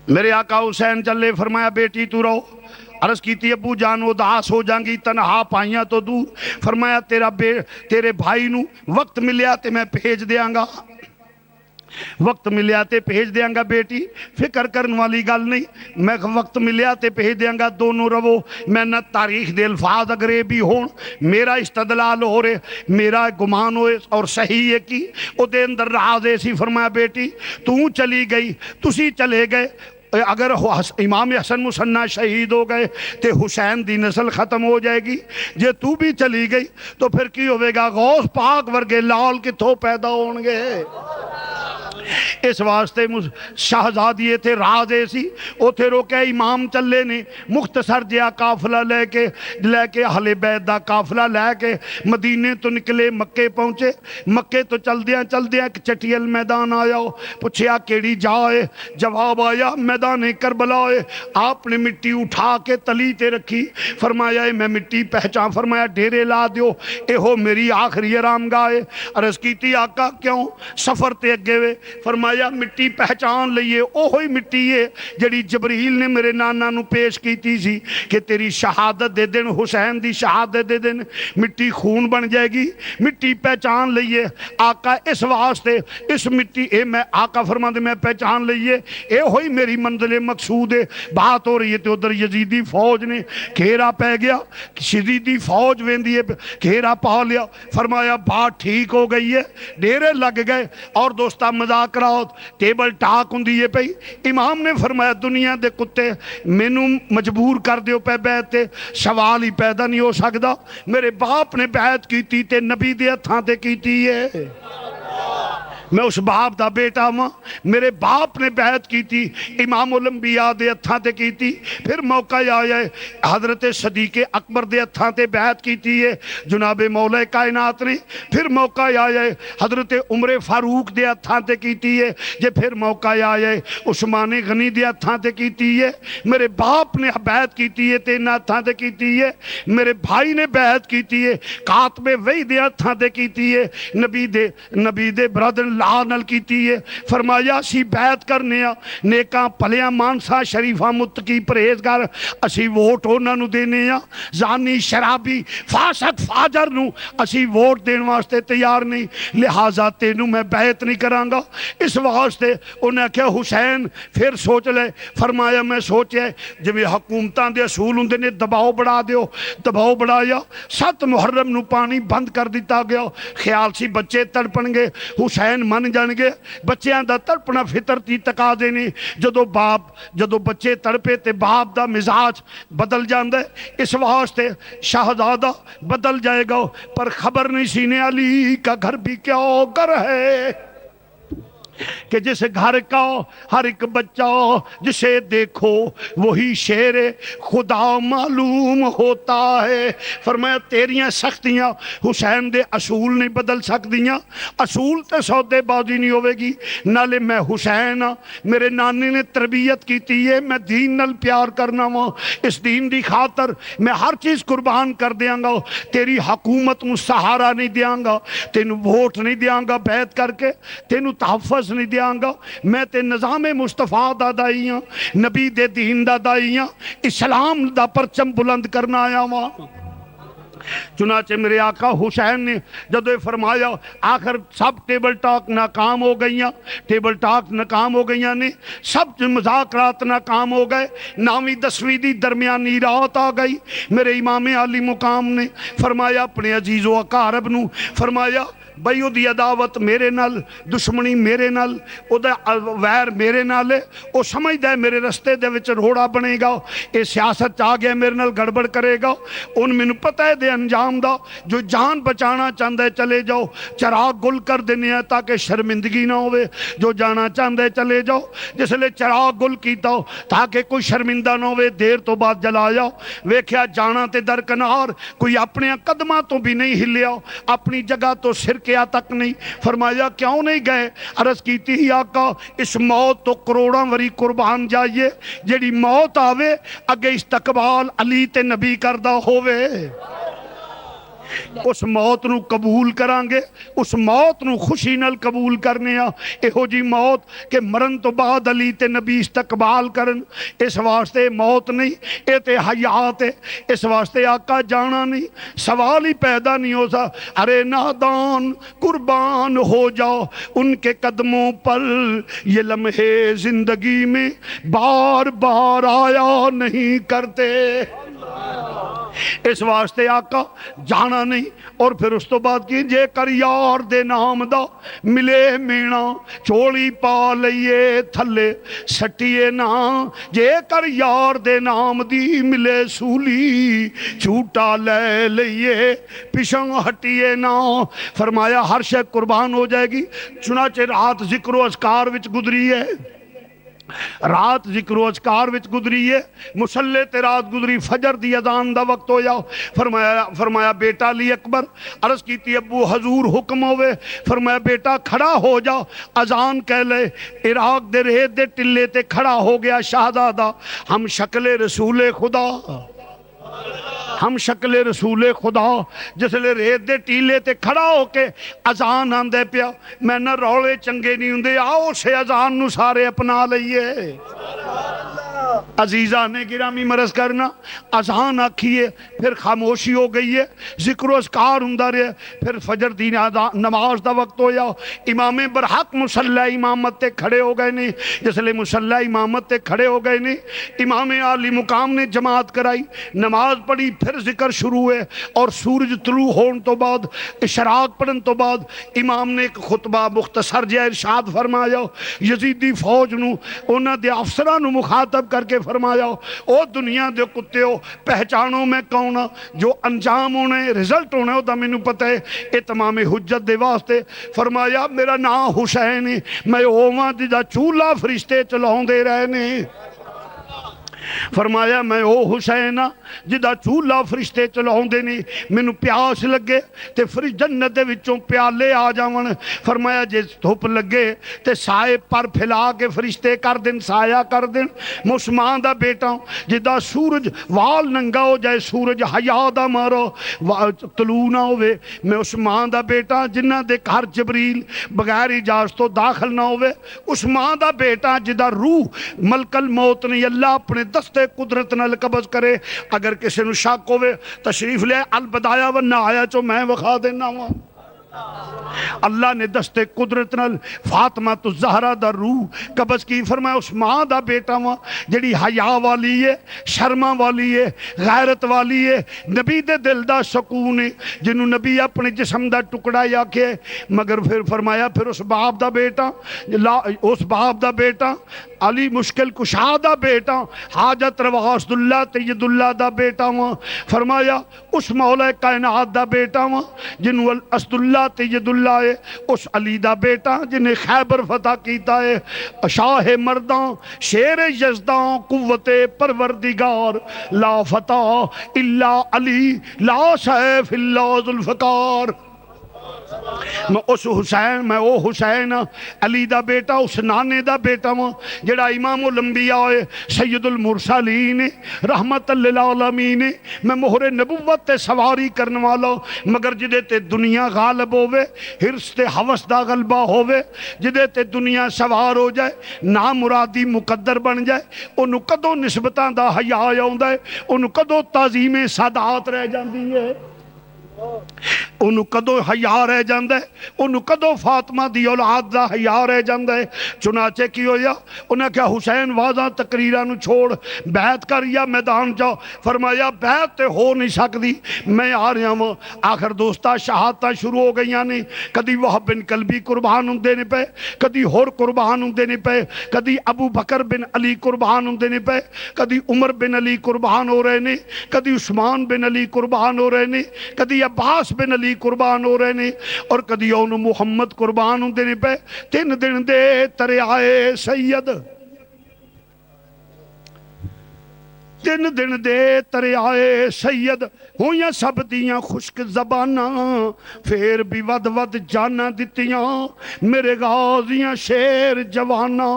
میرے آقا حسین چلے، فرمایا بیٹی تو رہو، عرض کیتی ابو جان اداس ہو جائیں گی، تنہا پائیاں تو دور، فرمایا تیرے بھائی نو وقت ملیا تے میں بھیج دیاں گا، وقت ملیا تے بھیج دیاں گا بیٹی، فکر کرن والی گل نہیں، میں وقت ملیا تے بھیج دیاں گا، دونوں رو میں نہ تاریخ دے الفاظ اگر یہ بھی ہون، میرا استدلال ہو رہے، میرا گمان ہوئے اور صحیح ہے کی او دے اندر راز ایسی۔ فرمایا بیٹی تو چلی گئی، تسی چلے گئے، اگر امام حسن مسنہ شہید ہو گئے تو حسین دی نسل ختم ہو جائے گی، جے تو بھی چلی گئی تو پھر کی ہوئے گا؟ غوث پاک ورگے لال کتھوں پیدا ہون گے؟ اس واسطے شہزادی تھے رازے سی اوتھے روکے امام چلے نے مختصر جہا قافلہ لے کے اہل بیت دا قافلہ لے کے مدینے تو نکلے، مکے پہنچے۔ مکے تو چلدیاں ایک چٹیل میدان آیا، پوچھیا کیڑی جائے؟ جواب آیا میدان کربلا ہے۔ آپ نے مٹی اٹھا کے تلی تے رکھی، فرمایا میں مٹی پہچان، فرمایا ڈیرے لا دیو، اے ہو میری آخری آرام گاہ ہے۔ عرض کیتی آقا کیوں؟ سفر تے اگے وے۔ فرمایا مٹی پہچان لئیے، اوہی مٹی ہے جڑی جبریل نے میرے نانا نو پیش کیتی سی کہ تیری شہادت دے دن، حسین دی شہادت دے دن مٹی خون بن جائے گی، مٹی پہچان لئیے۔ آقا اس واسطے اس مٹی اے میں آقا فرما دے میں پہچان لئیے، اے ہوئی میری منزل مقصود ہے۔ بات ہو رہی ہے تو ادھر یزیدی فوج نے گھیرا پہ گیا، یزیدی فوج ویندی ہے گھیرا پا لیا۔ فرمایا بات ٹھیک ہو گئی ہے، ڈیرے لگ گئے اور دوستہ مذاکرات ٹیبل ٹاک ہوندی ہے پئی۔ امام نے فرمایا دنیا دے کتے مینوں مجبور کر دیو پہ بیعت تے، سوال ہی پیدا نہیں ہو سکدا۔ میرے باپ نے بیعت کیتی تے نبی دے ہتھاں تے کیتی ہے، میں اس باپ دا بیٹا ہوں، میرے باپ نے بیعت کی تھی امام الانبیاء دے ہتھاں تے کی تھی۔ پھر موقع آیا ہے حضرت صدیق اکبر دے ہتھاں تے بیعت کی تھی ہے جناب مولا کائنات نے۔ پھر موقع آیا ہے حضرت عمر فاروق دے ہتھاں تے کی تھی ہے جے۔ پھر موقع آیا ہے عثمان غنی دے ہتھاں تے کی تھی ہے۔ میرے باپ نے بیعت کی تھی ہے تے ہتھاں تے کی تھی ہے۔ میرے بھائی نے بیعت کی تھی ہے کاتب وحی دے ہتھاں تے کی تھی ہے۔ نبی دے برادر لانل کیتی ہے۔ فرمایا اسی بیعت کرنے ہاں نیکاں پلیاں مانسا شریفاں متقی پرہیزگار، اسی ووٹ انہاں نو دینے ہاں۔ زانی شرابی فاسق فاجر نو اسی ووٹ دین واسطے تیار نہیں، لہٰذا تینوں میں بیعت نہیں کرانگا۔ اس واسطے انہیں کہا حسین پھر سوچ لے۔ فرمایا میں سوچے جب حکومتاں دے اصول ہوندے نے دباؤ بڑھا دیو، دباؤ بڑھایا۔ 7 محرم نو پانی بند کر دیتا گیا، خیال سی بچے تڑپن گے، حسین من جان گے۔ بچیاں دا تڑپنا فطرتی تقاضے نے، جدو بچے تڑپے تے باپ دا مزاج بدل جاندے۔ اس واسطے شہزادہ بدل جائے گا، پر خبر نہیں سینے علی کا گھر بھی کیا گھر ہے کہ جس گھر کا ہر ایک بچہ جسے دیکھو وہی شیر خدا معلوم ہوتا ہے۔ فرمایا تیریاں سختیاں حسین دے اصول نہیں بدل سکدیاں، اصول تے سودے بازی نہیں ہوئے گی۔ نالے میں حسین میرے نانی نے تربیت کیتی ہے، میں دین نال پیار کرنا وا، اس دین دی خاطر میں ہر چیز قربان کر دیاں گا۔ تیری حکومت نو سہارا نہیں دیاں گا، تینو ووٹ نہیں دیاں گا بیعت کر کے، تینو تحفظ نہیں دیاں گا۔ میں تے نظام مصطفیٰ دا دائی ہاں، نبی دے دین دا دائی ہاں، اسلام دا پرچم بلند کرنا آیا ہاں۔ چنانچہ میرے آقا حسین نے جدو فرمایا آخر سب ٹیبل ٹاک ناکام ہو گئیاں، ٹیبل ٹاک ناکام ہو گئیاں نے، سب مذاکرات ناکام ہو گئے، 9ویں 10ویں دی درمیانی رات آ گئی۔ میرے امام علی مقام نے فرمایا اپنے عزیز و اقارب نو فرمایا بھئی او دی عداوت میرے نال، دشمنی میرے نال، او دا ویر میرے نال ہے، او سمجھ دے میرے رستے دے وچ روڑا بنے گا، اے سیاست چاہ گیا میرے نال گڑبڑ کرے گا۔ ان میں پتہ ہے دے انجام دا، جو جان بچانا چاندے چلے جاؤ، چراغ گل کر دینے ہیں تاکہ شرمندگی نہ ہوئے، جو جانا چاندے چلے جاؤ، جس لئے چراغ گل کیتا ہو تاکہ کوئی شرمندہ نہ ہوئے، دیر تو بعد جلا جاؤ۔ ویکھیا جانا تے درکنار، کوئی اپنے قدمہ تو بھی نہیں ہلیا، اپنی جگہ تو سر کیا تک نہیں۔ فرمایا کیوں نہیں گئے؟ عرض کیتی ہی آقا اس موت تو کروڑاں وری قربان جائیے، جیڑی موت آوے اگے استقبال علی تے نبی کردہ ہوئے، اس موت نو قبول کرانگے، اس موت نو خوشی نال قبول کرنے آ، اے ہو جی موت کہ مرن تو بعد علی تے نبی استقبال کرن۔ اس واسطے موت نہیں، اے تے حیات ہے، اس واسطے آقا جانا نہیں، سوال ہی پیدا نہیں ہو سا۔ ارے نادان قربان ہو جاؤ ان کے قدموں پر، یہ لمحے زندگی میں بار بار آیا نہیں کرتے۔ اس واسطے آقا جانا نہیں. اور پھر اس تو بعد کی جے کر یار دے نام دا ملے مینا چولی پا لئیے تھلے سٹیے نا. جے کر یار دے نام دی ملے سولی چھوٹا لے لئیے پشنگ ہٹیے نا. فرمایا ہر شے قربان ہو جائے گی. چنانچہ رات ذکر و اذکار وچ گزری ہے, رات ذکر و اذکار وچ گزری ہے, مسلے تے رات گزری, فجر دی اذان دا وقت ہویا. فرمایا بیٹا علی اکبر عرض کیتی ابو حضور حکم ہوئے. فرمایا بیٹا کھڑا ہو جا, اذان کہہ لے. عراق دے ریت دے ٹلے تے کھڑا ہو گیا شہزادہ. ہم شکل رسول خدا, ہم شکل رسول خدا جس لے ریت دے ٹیلے تے کھڑا ہو کے اذان آندے پیا. میں نہ رولے چنگے نہیں ہوندے, آؤ سے اذان نو سارے اپنا لئیے. عزیزہ نے گرامی مرض کرنا اذان آکھیے, پھر خاموشی ہو گئی ہے, ذکر و اذکار ہوندا رہے. پھر فجر دی نماز دا وقت ہویا. امام برحق مصلی امامت تے کھڑے ہو گئے نے. جس لے مصلی امامت تے کھڑے ہو گئے نے, امام عالی مقام نے جماعت کرائی, نماز پڑھی, پھر ذکر شروع ہوئے. اور سورج طلوع ہون تو بعد, اشراق پڑھن تو بعد امام نے ایک خطبہ مختصر جہا ارشاد فرمایا. یزیدی فوج نو انہاں دے افسراں نو مخاطب کر کے فرمایا, او دنیا دے کتے ہو, پہچانو میں کون ہاں, جو انجام ہونے رزلٹ ہونے ہو دا مینوں پتہ ہے. اتمام حجت دے واسطے فرمایا میرا نام حسین ہے, میں اوواں دا چولہا فرشتے چلاؤں دے رہے نے. فرمایا میں او حسین جدا چولہا فرشتے چلاؤں دے نہیں. مینوں پیاس لگے تے فرش جنت دے وچوں پیالے آ جاون. فرمایا جے دھوپ لگے تے سائے پر پھیلا کے فرشتے کر دین, سایہ کر دین. میں عثمان دا بیٹا جدا سورج وال ننگا ہو جائے, سورج حیا دا مارو طلوع نہ ہوئے. میں عثمان دا بیٹا جنہ دے گھر جبریل بغیر اجازت تو داخل نہ ہوئے. عثمان دا بیٹا جدا روح ملک الموت نہیں اللہ اپنے دستے قدرت نال قبض کرے. اگر کسی نو شک ہوئے تشریف لے البدایا و نہایا چو میں وخا دینا ہوں. اللہ نے دستے قدرت نال فاطمہ تو زہرہ دا روح قبض کی. فرمایا عثمان دا بیٹا ہوا جڑی حیا والی ہے, شرما والی ہے, غیرت والی ہے, نبی دے دل دا سکون ہے, جنہوں نبی اپنے جسم دا ٹکڑا یا کے. مگر پھر فرمایا پھر اس باپ دا بیٹا, اس باپ دا بیٹا علی مشکل کشا دا بیٹا, حاجت روا اسد اللہ تید اللہ دا بیٹا ہوا. فرمایا اس مولا کائنات دا بیٹا ہوا جنہوں اسد اللہ تید اللہ ہے, اس علی دا بیٹا جنہیں خیبر فتح کیتا ہے. شاہ مردان شیر یزدان قوت پروردگار, لا فتح الا علی لا سیف الا ذوالفقار. میں اس حسین, میں او حسین علی دا بیٹا, اس نانے دا بیٹا ہوں جڑا امام الانبیاء ہے, سید المرسلین رحمت للعالمین. میں مہر نبوت تے سواری کرنے والا, مگر جدے تے دنیا غالب ہوئے, حرص تے حوث دا غلبہ ہوئے, جدے تے دنیا سوار ہو جائے, نامرادی مقدر بن جائے, انہوں کدو نسبتاں دا حیا آؤندا ہے, انہوں کدو تعظیم سادات رہ جاندی ہے, انہوں کدو حیا رہ جاندہ ہے, انہوں کدو فاطمہ دی اولاد دا حیا رہ جاندہ ہے. چنانچہ کی ہویا انہوں کہا حسین واضح تقریرانو چھوڑ بیعت کر یا میدان جاؤ. فرمایا بیعت تے ہو نہیں سکتی, میں آ رہا ہوں. آخر دوستا شہادتہ شروع ہو گئی یعنی کدی وہب بن کلبی قربان ہوں دینے پہ, کدی ہور قربان ہوں دینے پہ, کدی ابو بکر بن علی قربان ہوں دینے پہ, کدی عمر بن علی قربان ہو رہے نے, کدی عثمان بن علی قربان ہو رہے نے, کدی عباس بن علی قربان ہو رہے نے, اور کدی اون محمد قربان ہوں دینے پہ. 3 دن دے ترے آئے سید, 3 دن دے ترے آئے سید, ہویاں سب دیاں خشک زباناں, پھر بھی ود ود جانا دتیاں میرے غازیاں شیر جواناں.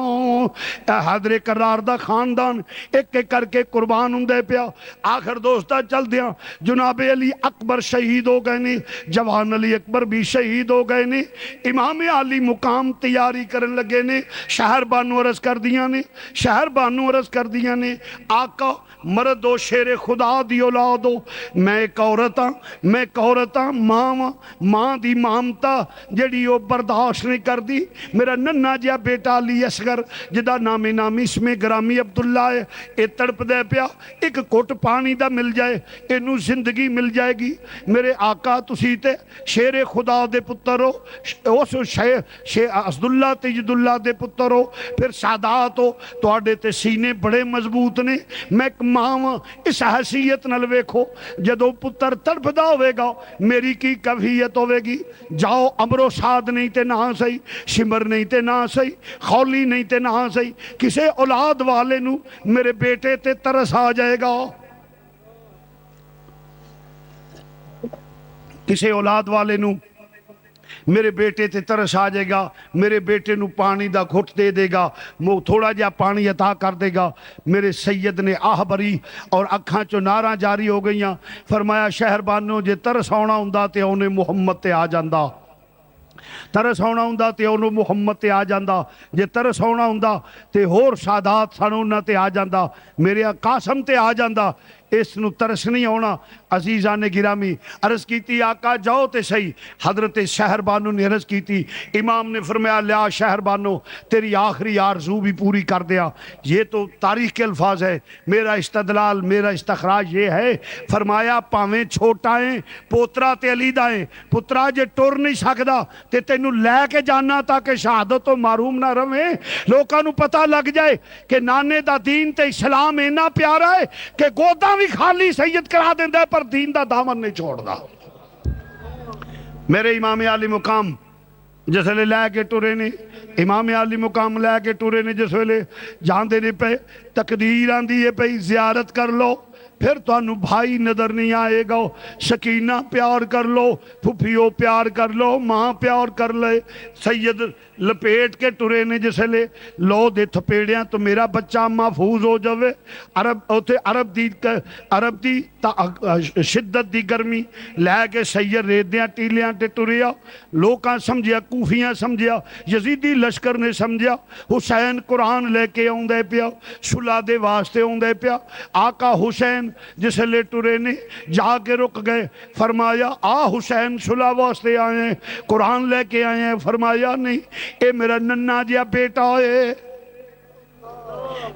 اے حیدر کرار دا خاندان ایک ایک کر کے قربان ہوں دے پیا. آخر دوستا چل دیاں جناب علی اکبر شہید ہو گئے نے, جوان علی اکبر بھی شہید ہو گئے نے. امام علی مقام تیاری کرن لگے نے, شہر بانو عرض کر دیاں نے, شہر بانو عرض کر دیاں نے, آقا مرد ہو شیر خدا دی اولاد ہو میں ایک عورت ہاں ماں دی مامتا جڑی وہ برداشت نہیں کر دی میرا ننہ جیا بیٹا علی اصغر جدا نامی اسم گرامی عبداللہ ہے اے تڑپ دے پیا ایک کوٹ پانی دا مل جائے اینو زندگی مل جائے گی میرے آقا تسی تے شیر خدا دے پتر ہو اس عبداللہ تجد اللہ دے پتر ہو پھر سادات ہو تو آڑے تے سینے بڑے مضبوط نے میں ایک ماں اس حیثیت نل ویکھو جدو پتر تڑپ دا ہوئے گا میری کی کفیت ہوئے گی جاؤ امر و ساد نہیں تے نہ سہی شمر نہیں تے نہ سہی خولی نہیں تے نہ سہی کسے اولاد والے نو میرے بیٹے تے ترس آ جائے گا کسے اولاد والے نو میرے بیٹے تے ترس آ جائے گا میرے بیٹے نو پانی دا گھٹ دے دے گا وہ تھوڑا جا پانی عطا کر دے گا میرے سید نے آہ بری اور اکھاں چو ناراں جاری ہو گئیاں فرمایا شہربانوں جے ترس آنا ہوندا تے اونے محمد تے آ جاندا ترس آنا ہوندا تے انہوں محمد تے آ جاندا جے ترس آنا ہوندا تے ہور سادات سانونا تے آ جاندا میرے قاسم تے آ جاندا اس نو ترس نہیں ہونا عزیزان گرامی عرض کیتی آقا جاؤ تے صحیح حضرت شہربانو نے عرض کیتی امام نے فرمایا لیا شہربانو تیری آخری آرزو بھی پوری کر دیا یہ تو تاریخ کے الفاظ ہے میرا استدلال میرا استخراج یہ ہے فرمایا پاویں چھوٹائیں پوترا تے علی دائیں پترا جے ٹور نہیں سکدا تے تینو لے کے جانا تاکہ شہادت و معروم نہ رویں لوکاں نو پتہ لگ جائے کہ نانے دا دین تے اسلام اینا پیارا ہے کہ گودا بھی خالی سید کرا دیں دے پر دین دا دامن نہیں چھوڑ دا میرے امام عالی مقام جس لے لے کے ٹورے نے امام عالی مقام لے کے ٹورے نے جس لے جان دینے پہ تقدیر آن دیئے پہ زیارت کر لو پھر تو انو بھائی نظر نہیں آئے گا سکینہ پیار کر لو پھپھیو پیار کر لو ماں پیار کر لے سید لپیٹ کے ٹورے نے جسے لے لو دے تھپیڑیاں تو میرا بچہ محفوظ ہو جاوے عرب دی شدت دی گرمی لے کے سید ریدیاں ٹیلیاں تے ٹوریا لوکاں سمجھیا کوفیاں سمجھیا یزیدی لشکر نے سمجھیا حسین قرآن لے کے آن دے پیا صلح دے واسطے آن دے پیا آقا حسین جسے لے ٹورے نے جا کے رک گئے فرمایا حسین صلح واسطے آئے ہیں قرآن لے کے آئے ہیں فرمایا نہیں اے میرا ننہ جیا بیٹا ہے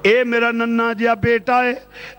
اے میرا ننہ جیا بیٹا ہے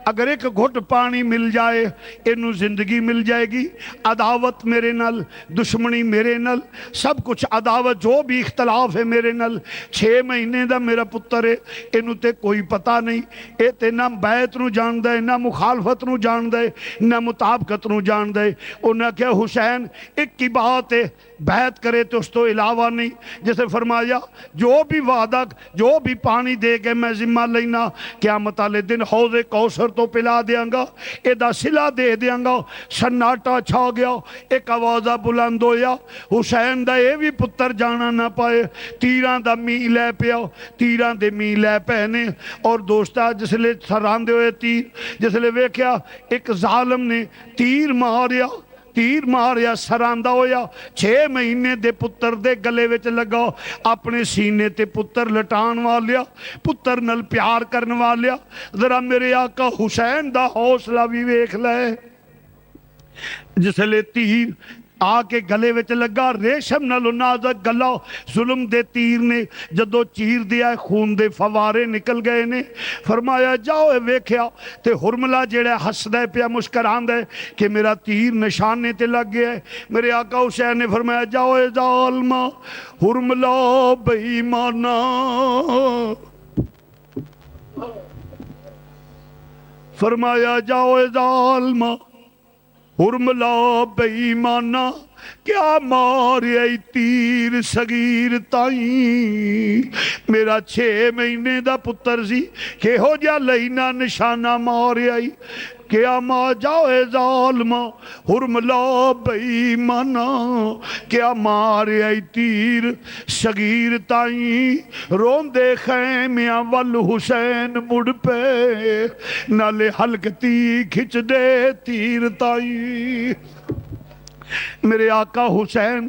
اگر ایک گھٹ پانی مل جائے انہوں زندگی مل جائے گی عداوت میرے نل دشمنی میرے نل سب کچھ عداوت جو بھی اختلاف ہے میرے نل 6 مہینے دا میرا پتر ہے انہوں تے کوئی پتہ نہیں اے تے نہ بیعت نو جان دے نہ مخالفت نو جان دے نہ مطابقت نو جان دے انہوں نے کہا حسین ایک کی بات ہے بیعت کرے تو اس تو علاوہ نہیں جیسے فرمایا جو بھی وعدہ جو بھی پانی دے گے میں ذمہ لینا قیامت والے دن حوض کوثر تو پلا دیاں گا ایدہ صلہ دے دیاں گا سناٹا چھا گیا ایک آوازہ بلند ہویا حسین دا اے بھی پتر جانا نہ پائے تیران دا می لے پیا تیران دے می لے پہنے اور دوستہ جس لے سران دے ہوئے تیر جس لے ویکھیا ایک ظالم نے تیر ماریا سراندہ ہویا 6 مہینے دے پتر دے گلے وچ لگا اپنے سینے تے پتر لٹان والیا پتر نل پیار کرن والیا ذرا میرے آقا حسین دا حوصلہ بھی ویکھ لے جس لے تیر آ کے گلے وچ لگا ریشم نالو نازک گلا ظلم دے تیر نے جدو چیر دیا خون دے فوارے نکل گئے نے فرمایا جاؤ اے ویکھیا تے حرملہ جیڑے ہس دے پیا مسکران دے کہ میرا تیر نشانے تے لگ گیا ہے میرے آقا حسین نے فرمایا جاؤ اے ظالمہ حرملہ بے ایمانہ فرمایا جاؤ اے ظالمہ حرملہ بے ایمانہ کیا مارے تیر صغیر تائیں میرا 6 مہینے دا پتر سی کہ ہو جا لینا نشانہ مارے آئی کیا ماں جاؤ اے ظالمہ حرملہ بے ایمانہ کیا مارے آئی تیر صغیر تائیں رون دے خیمیاں وال حسین مڑ پہ نالے حلقتی کھچ دے تیر تائیں میرے آقا حسین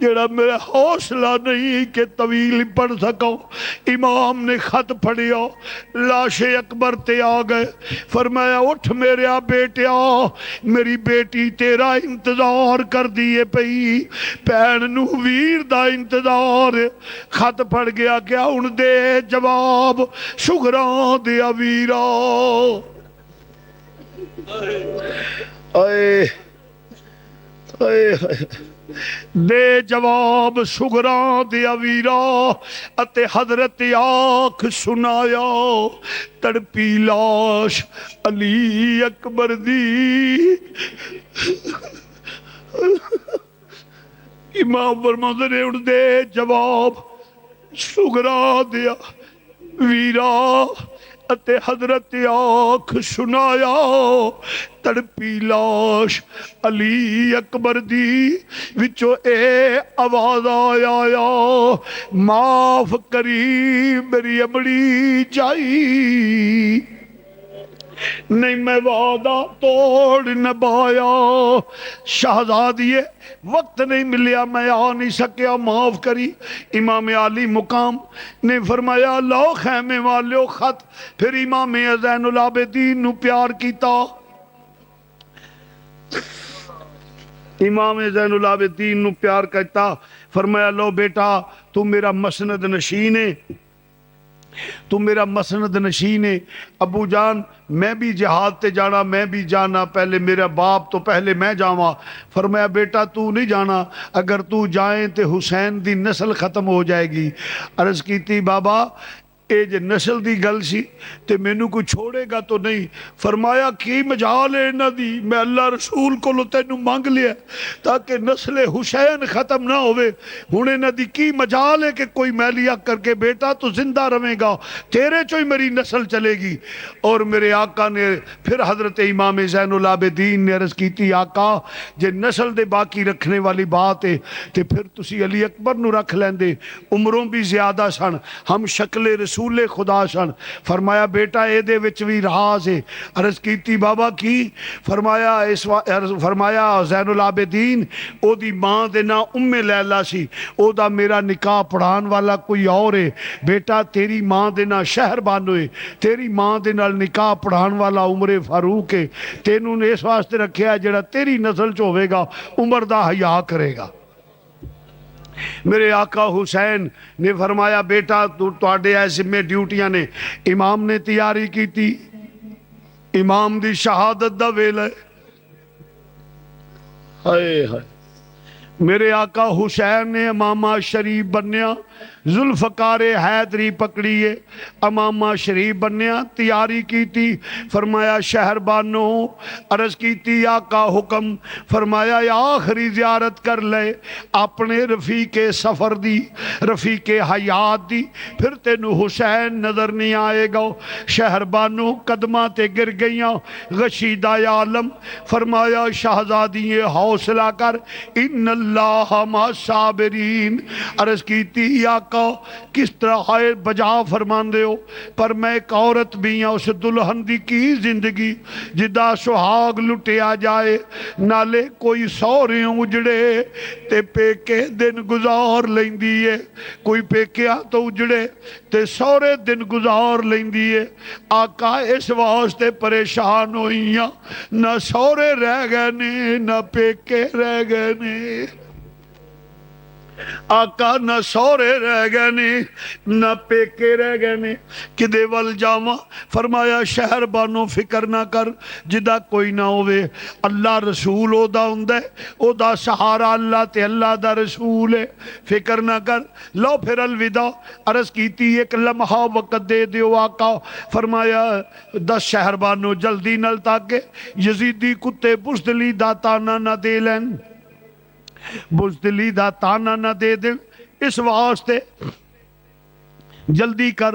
جڑا میرا حوصلہ نہیں کہ طویل پڑھ سکو۔ امام نے خط پڑھیا، لاش اکبر تے آ گئے، فرمایا اٹھ میرے بیٹیا، میری بیٹی تیرا انتظار کر دیے پئی، بھین نو ویر دا انتظار۔ خط پڑھ گیا کیا ان دے جواب، شکراں دیا ویرا۔ اے دے جواب شکراں دیا ویرا، اتے حضرت آنکھ سنایا، تڑپی لاش علی اکبر دی۔ امام فرماندے نے ان دے جواب شکراں دیا ویرا، اتے حضرت آنکھ سنایا، تڑپی لاش علی اکبر دی۔ وچو اے آواز آیا، معاف کری میری امڑی جائی، نہیں میں وعدہ توڑ نبھایا، شہزادیے وقت نہیں ملیا، میں آ نہیں سکیا، معاف کری۔ امام علی مقام نے فرمایا لو خیمے والو خط، پھر امام زین العابدین نو پیار کیتا۔ امام زین العابدین نو پیار کیتا، فرمایا لو بیٹا تو میرا مسند نشین ہے، تو میرا مسند نشین ہے۔ ابو جان میں بھی جہاد تے جانا، میں بھی جانا، پہلے میرا باپ تو پہلے میں جاواں۔ فرمایا بیٹا تو نہیں جانا، اگر تو جائیں تے حسین دی نسل ختم ہو جائے گی۔ عرض کیتی بابا اے جے نسل دی گل سی تے مینوں کوئی چھوڑے گا تو نہیں۔ فرمایا کی مجال ہے انہاں دی، میں اللہ رسول کو تینوں مانگ لیا تاکہ نسل حسین ختم نہ ہوئے، ہن انہاں دی کی مجال ہے کہ کوئی میلیا کر کے بیٹا تو زندہ رہے گا، تیرے چوں ہی میری نسل چلے گی۔ اور میرے آقا نے پھر حضرت امام زین العابدین نے عرض کیتی آقا جے نسل دے باقی رکھنے والی بات ہے تے پھر تسی علی اکبر نو رکھ لیندے، عمروں بھی زیادہ سن، ہم شکل رسول خدا سن۔ فرمایا بیٹا اے دے وچ بھی راز ہے۔ عرض کیتی بابا کی؟ فرمایا زین العابدین او دی ماں دے نا ام لیلہ سی، او دا میرا نکاح پڑھان والا کوئی اور ہے۔ بیٹا تیری ماں دے نا شہر بانو ہے، تیری ماں دے نال نکاح پڑھان والا عمر فاروق ہے، تینوں نے اس واسطے رکھیا جڑا تیری نسل چ ہوے گا عمر دا حیا کرے گا۔ میرے آقا حسین نے فرمایا بیٹا تواڈے ایسے میں ڈیوٹیاں نے۔ امام نے تیاری کی تھی، امام دی شہادت دا ویلا ہے۔ ہائے ہائے میرے آقا حسین نے امامہ شریف بنیا، ذوالفقار حیدری پکڑیے، امامہ شریف بنیا، تیاری کی تھی۔ فرمایا شہر بانو، عرض کی تھی آقا حکم، فرمایا آخری زیارت کر لے اپنے رفیق سفر دی، رفیق حیات دی، پھر تینو حسین نظر نہیں آئے گا۔ شہر بانو قدمہ تے گر گئیاں، غشیدہ عالم، فرمایا شہزادی حوصلہ کر، ان اللہ مع صابرین۔ عرض کی تھی آقا کس طرح بجا فرمان دے ہو، پر میں ایک عورت بھی ہوں، اس دلہن دی کی زندگی جدا سہاگ لٹیا جائے، نالے کوئی سورے اجڑے تے پیکے دن گزار لیندی ہے، کوئی پیکیا تو اجڑے تے سورے دن گزار لیندی ہے۔ آقا اس واسطے پریشان ہوئیاں، نہ سورے رہ گئے نے نہ پیکے رہ گئے نے۔ آقا نہ سورے رہ گئے نے نہ پیکے رہ گئے نے، کدے ول جاواں؟ فرمایا شہر بانو فکر نہ کر، جدا کوئی نہ ہوئے، اللہ رسول او دا ہندے، او دا سہارا اللہ تے اللہ دا رسول ہے، فکر نہ کر۔ لو پھر الوداع۔ عرض کیتی ایک لمحہ وقت دے دیو آقا۔ فرمایا 10 شہر بانو جلدی نل تاکہ یزیدی کتے بزدلی دا تانا نہ دے لین، بزدلی دا تانا نہ دے دیں، اس واسطے جلدی کر۔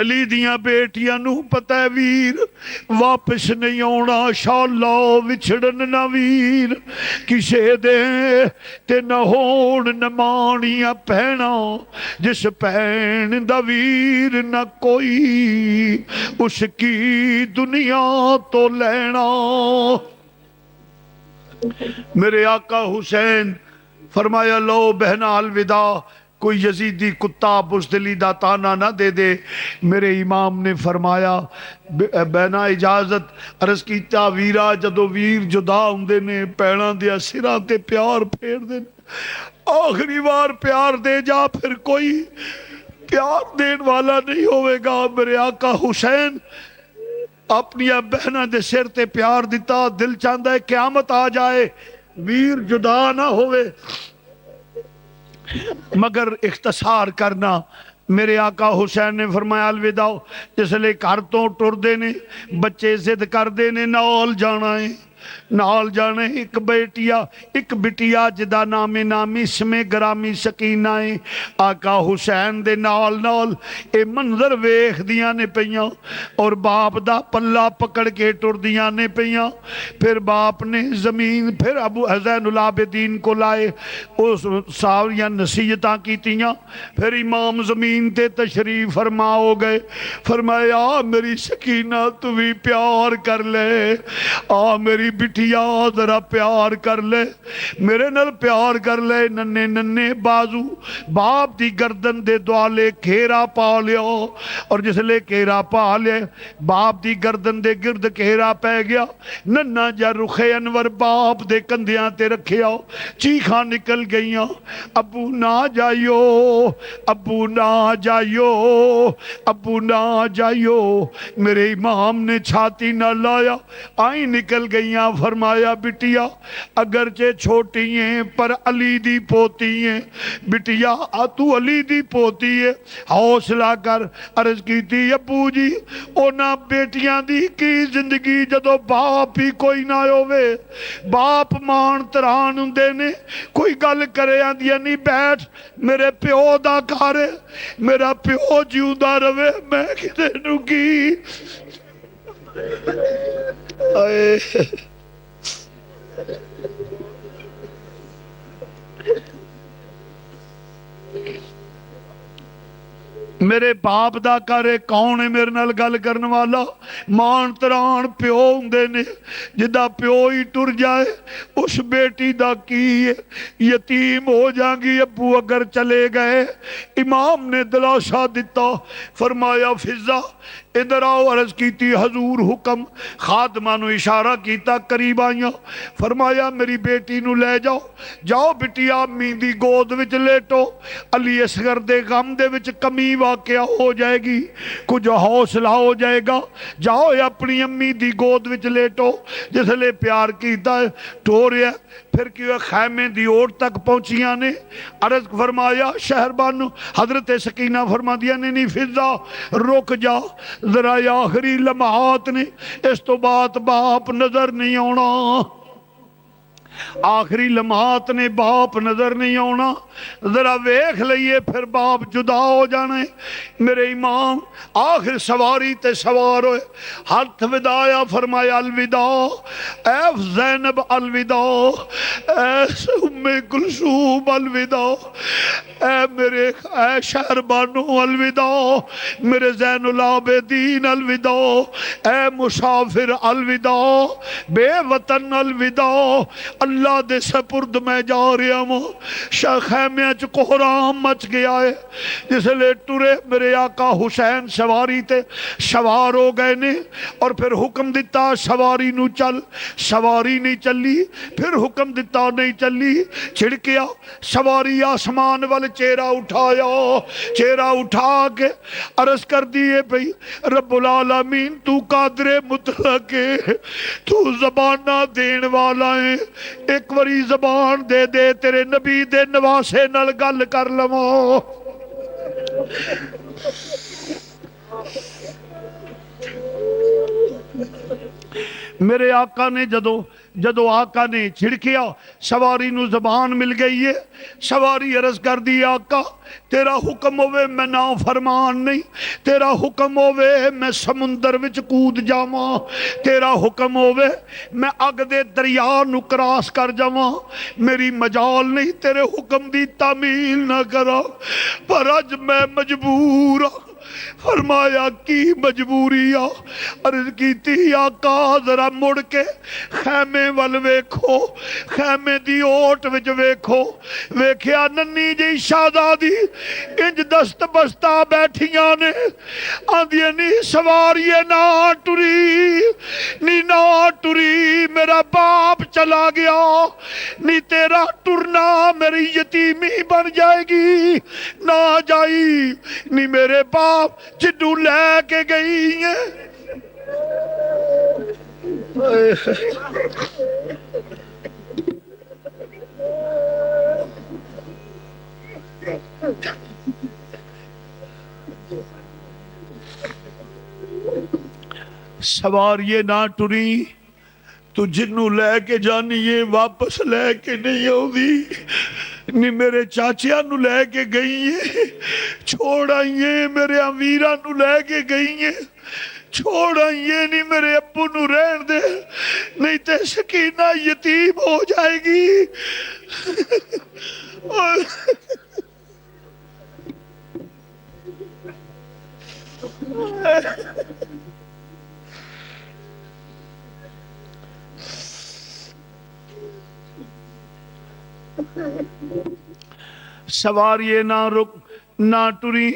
علی دیاں بیٹیاں نو پتہ ہے ویر واپس نہیں آنا، شالا وچھڑن نہ ویر کسے دے تے نہ ہون نمانیاں پہنا، جس پہن دا ویر نہ کوئی اس کی دنیا تو لینا۔ میرے آقا حسین فرمایا لو بہنا الوداع، کوئی یزیدی کتا بزدلی دا تانا نہ دے دے۔ میرے امام نے فرمایا بہنا اجازت عرض کیتا ویرا جدو ویر جدا ہوندے نے پیڑاں دیا سراں تے پیار پھیر دے، آخری بار پیار دے جا، پھر کوئی پیار دین والا نہیں ہوئے گا۔ میرے آقا حسین اپنی بہنہ دے سر تے پیار دیتا، دل چاہتا ہے قیامت آ جائے ویر جدا نہ ہوئے، مگر اختصار کرنا۔ میرے آقا حسین نے فرمایا الوداع، جس لئے گھر تو ٹر دینے بچے ضد کر دینے نال جانا ہے، نال جانے ایک بٹیا جدا نامی اسم گرامی سکینہ ہے۔ آقا حسین دے نال نال اے منظر ویکھ دیاں نے پیاں اور باپ دا پلہ پکڑ کے ٹر دیاں نے پیاں۔ پھر باپ نے زمین، پھر ابو زین العابدین کو لائے، اس ساریاں نصیحتاں کیتیاں، پھر امام زمین تے تشریف فرما ہو گئے۔ فرمایا میری سکینہ تو بھی پیار کر لے، میری بٹیا ذرا پیار کر لے، میرے نال پیار کر لے۔ ننے ننے بازو باپ دی گردن دے دوالے گھیرا پا لیا، اور جس لے گھیرا پا لے باپ دی گردن دے گرد گھیرا پہ گیا، ننا جا رخ انور باپ دے کندیاں تے رکھیا، چیخاں نکل گئیاں، ابو نہ جائیو، ابو نہ جائیو، ابو نہ جائیو۔ میرے امام نے چھاتی نہ لایا، آئیں نکل گئیاں۔ فرمایا بٹیا اگرچہ چھوٹی ہیں پر علی دی پوتی ہیں، بٹیا تو علی دی پوتی ہے، حوصلہ کر۔ عرض کی تھی ابو جی اونا بیٹیاں دی کی زندگی جدو باپ ہی کوئی نہ ہوئے، باپ مان تران ہندے نے، کوئی گل کرے آندیا نہیں بیٹھ میرے پیو دا کارے، میرا پیو جیوں دا روے، میں کدے نو کی میرے باپ دا کرے کون ہے میرے نال گل کرن والا؟ مان تران پیو ہوندے نے، جدا پیو ہی ٹر جائے اس بیٹی دا کی یتیم ہو جائیں گی۔ ابو اگر چلے گئے، امام نے دلاسا دیتا، فرمایا فضا ادھر آؤ۔ عرض کیتی حضور حکم، خادمہ نو اشارہ کیتا، قریب آئیاں، فرمایا میری بیٹی نو لے جاؤ، جاؤ بٹیا امی دی گود وچ لیٹو، علی اصغر دے غم دے وچ کمی واقعہ ہو جائے گی، کچھ حوصلہ ہو جائے گا، جاؤ اپنی امی دی گود وچ لیٹو۔ جس لے پیار کیتا ہے ٹوریا، پھر کیوں خیمے دی اوٹ تک پہنچیاں نے۔ عرض فرمایا شہربانو حضرت سکینہ فرما دیا نے نہیں فضا رک جا ذرا، آخری لمحات نے، اس تو بات باپ نظر نہیں آنا، آخری لمحات نے باپ نظر نہیں آنا، ذرا ویکھ لئیے پھر باپ جدا ہو جانے۔ میرے امام آخر سواری تے سوار ہوئے، ہاتھ ودایا، فرمایا الوداع اے زینب، الوداع اے ام کلثوم، الوداع اے میرے اے شہربانو، الوداع میرے زین العابدین، الوداع اے مسافر، الوداع بے وطن، الوداع اللہ دے سپرد میں جا رہا ہوں۔ خیمے چ کوہرام مچ گیا ہے، جس لئے ٹرے میرے آقا حسین سواری تے سوار ہو گئے نے، اور پھر حکم دیتا سواری نو چل، سواری نہیں چلی، پھر حکم دیتا نہیں چلی، چھڑکیا سواری آسمان والے چہرہ اٹھایا، چہرہ اٹھا کے عرض کر دیئے بھئی رب العالمین تو قادر مطلق ہے، تو زبانہ دین والا ہے، ایک وری زبان دے دے تیرے نبی دے نواسے نال گل کر لواں۔ میرے آقا نے جدو آقا نے چھڑکیا سواری نو زبان مل گئی ہے. سواری عرض کر دی آقا تیرا حکم ہوئے میں نا فرمان نہیں, تیرا حکم ہوئے میں سمندر وچ کود جاواں, تیرا حکم ہوئے میں اگ دے دریا نو کراس کر جاواں, میری مجال نہیں تیرے حکم دی تعمیل نہ کرا, پر اج میں مجبور ہاں. فرمایا کی مجبوری آ؟ عرض کیتی آقا ذرا مڑ کے خیمے ول ویکھو, خیمے دی اوٹ وچ ویکھو, ویکھیا ننی جی شہزادی انج دست بستہ بیٹھیاں نے, آندیاں نی سواریے نہ ٹری, نی نہ ٹری میرا باپ چلا گیا, نی تیرا ٹرنا میری یتیمی بن جائے گی, نہ جائی نی میرے باپ جدو لے کے گئی ہیں. سواریے نہ ٹری, تو جنو لے کے جانی ہے واپس لے کے نہیں آؤں, نی میرے چاچیاں نو لے کے گئی ہیں, چھوڑ آئیے میرے امیرہ نو لے کے گئی ہیں, چھوڑ آئیے نہیں میرے ابو نو رہن دے, نہیں تے سکینہ یتیم ہو جائے گی. سواریے نہ رک نہ ٹری.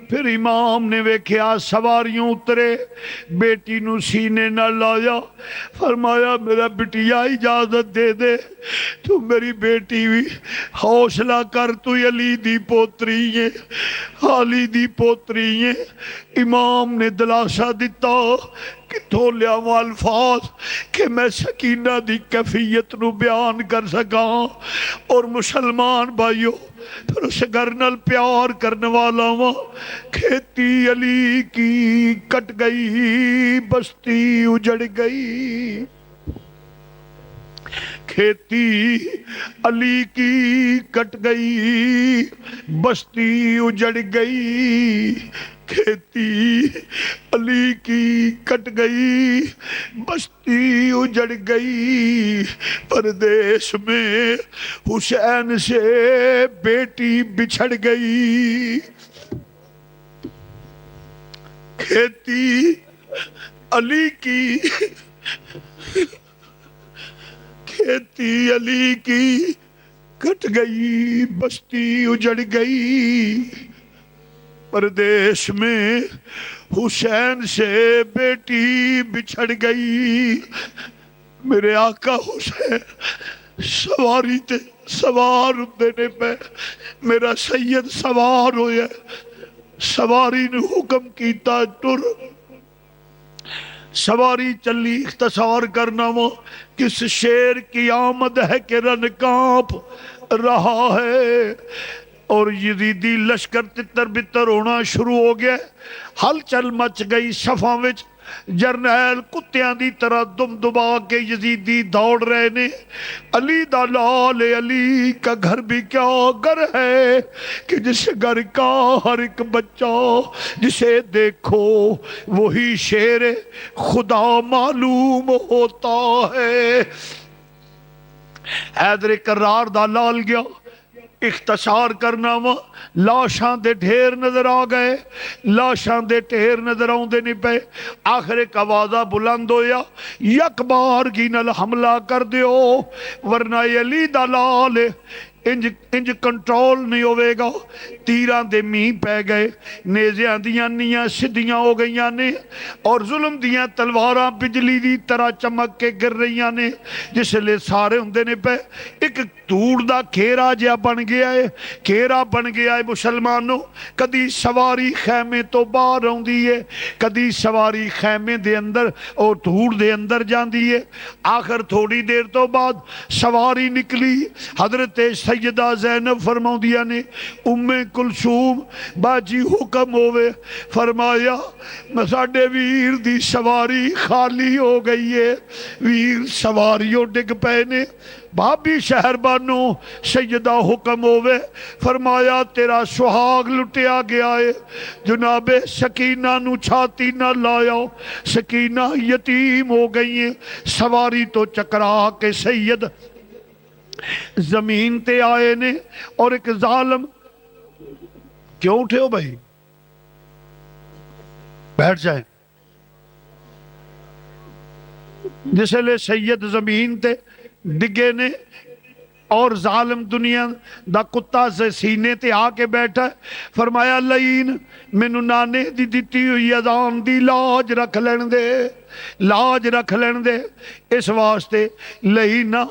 پھر امام نے ویکھیا سواریوں اترے, بیٹی نو سینے نہ لایا, فرمایا میرا بٹیا اجازت دے دے, تو میری بیٹی بھی حوصلہ کر, تو علی دی پوتری ہے, علی دی پوتری ہے. امام نے دلاسا دیتا کتھوں لیاواں الفاظ کہ میں سکینہ دی کیفیت نو بیان کر سکاں. اور مسلمان بھائیو پھر اس گھر نال پیار کرنے والا ہوں. کھیتی علی کی کٹ گئی بستی اجڑ گئی, کھیتی علی کی کٹ گئی بستی اجڑ گئی, کھیتی علی کی کٹ گئی بستی اجڑ گئی. پردیس میں حسین سے بیٹی بچھڑ گئی, کھیتی علی کی کھیتی علی کی کٹ گئی بستی اجڑ گئی. پردیس میں حسین سے بیٹی بچھڑ گئی. میرے آقا حسین سواری تے سوار ہوندے نے پہ, میرا سید سوار ہویا, سواری نے حکم کیتا ٹر. سواری چلی, اختصار کرنا وہ کس شیر کی آمد ہے کہ رن کانپ رہا ہے, اور یزیدی لشکر تتر بتر ہونا شروع ہو گیا. ہلچل مچ گئی صفاں وچ, جرنیل کتیاں دی طرح دم دبا کے یزیدی دوڑ رہے نے. علی دا لال, علی کا گھر بھی کیا گھر ہے کہ جس گھر کا ہر ایک بچہ جسے دیکھو وہی شیر خدا معلوم ہوتا ہے. حیدر کرار دا لال گیا. اختصار کرنا وا لاشاں دے ڈھیر نظر آ گئے, لاشاں دے ڈھیر نظر آؤندے نہیں پے. آخر ایک آوازہ بلند ہویا, یک بار کی نال حملہ کر دیو ورنہ علی دا لال انج کنٹرول نہیں ہوئے گا. تیران دے می پہ گئے, نیزیاں دیاں نیاں سدھیاں ہو گئیاں نے, اور ظلم دیاں تلواراں بجلی دی طرح چمک کے گر رہیاں نے. جس لئے سارے ہوندے نے پہ ایک دور دا کھیرا جیا بن گیا ہے, کھیرا بن گیا ہے. مسلمانوں کدی سواری خیمے تو باہر ہوندی ہے, کدی سواری خیمے دے اندر اور دور دے اندر جاندی ہے. آخر تھوڑی دیر تو بعد سواری نکلی, حضرت سیدہ زینب فرماؤندیاں نے ام کلثوم باجی حکم ہوئے فرمایا ساڈے ویر دی سواری خالی ہو گئی ہے، ویر سواریوں ڈگ پے نے، بھابی شہر بانو سیدہ حکم ہوئے فرمایا تیرا سہاگ لٹیا گیا ہے، جناب سکینہ نو چھاتی نہ لایا، سکینہ یتیم ہو گئی ہیں، سواری تو چکرا کے سید زمین تے آئے نے، اور ایک ظالم کیوں اٹھے ہو بھائی بیٹھ جائیں، جس لئے سید زمین تے ڈگے نے اور ظالم دنیا دا کتا سے سینے تے آ کے بیٹھا، فرمایا لئین مینوں نانے دی دیتی ہوئی اذان دی لاج رکھ لین دے، لاج رکھ لین دے، اس واسطے لئینا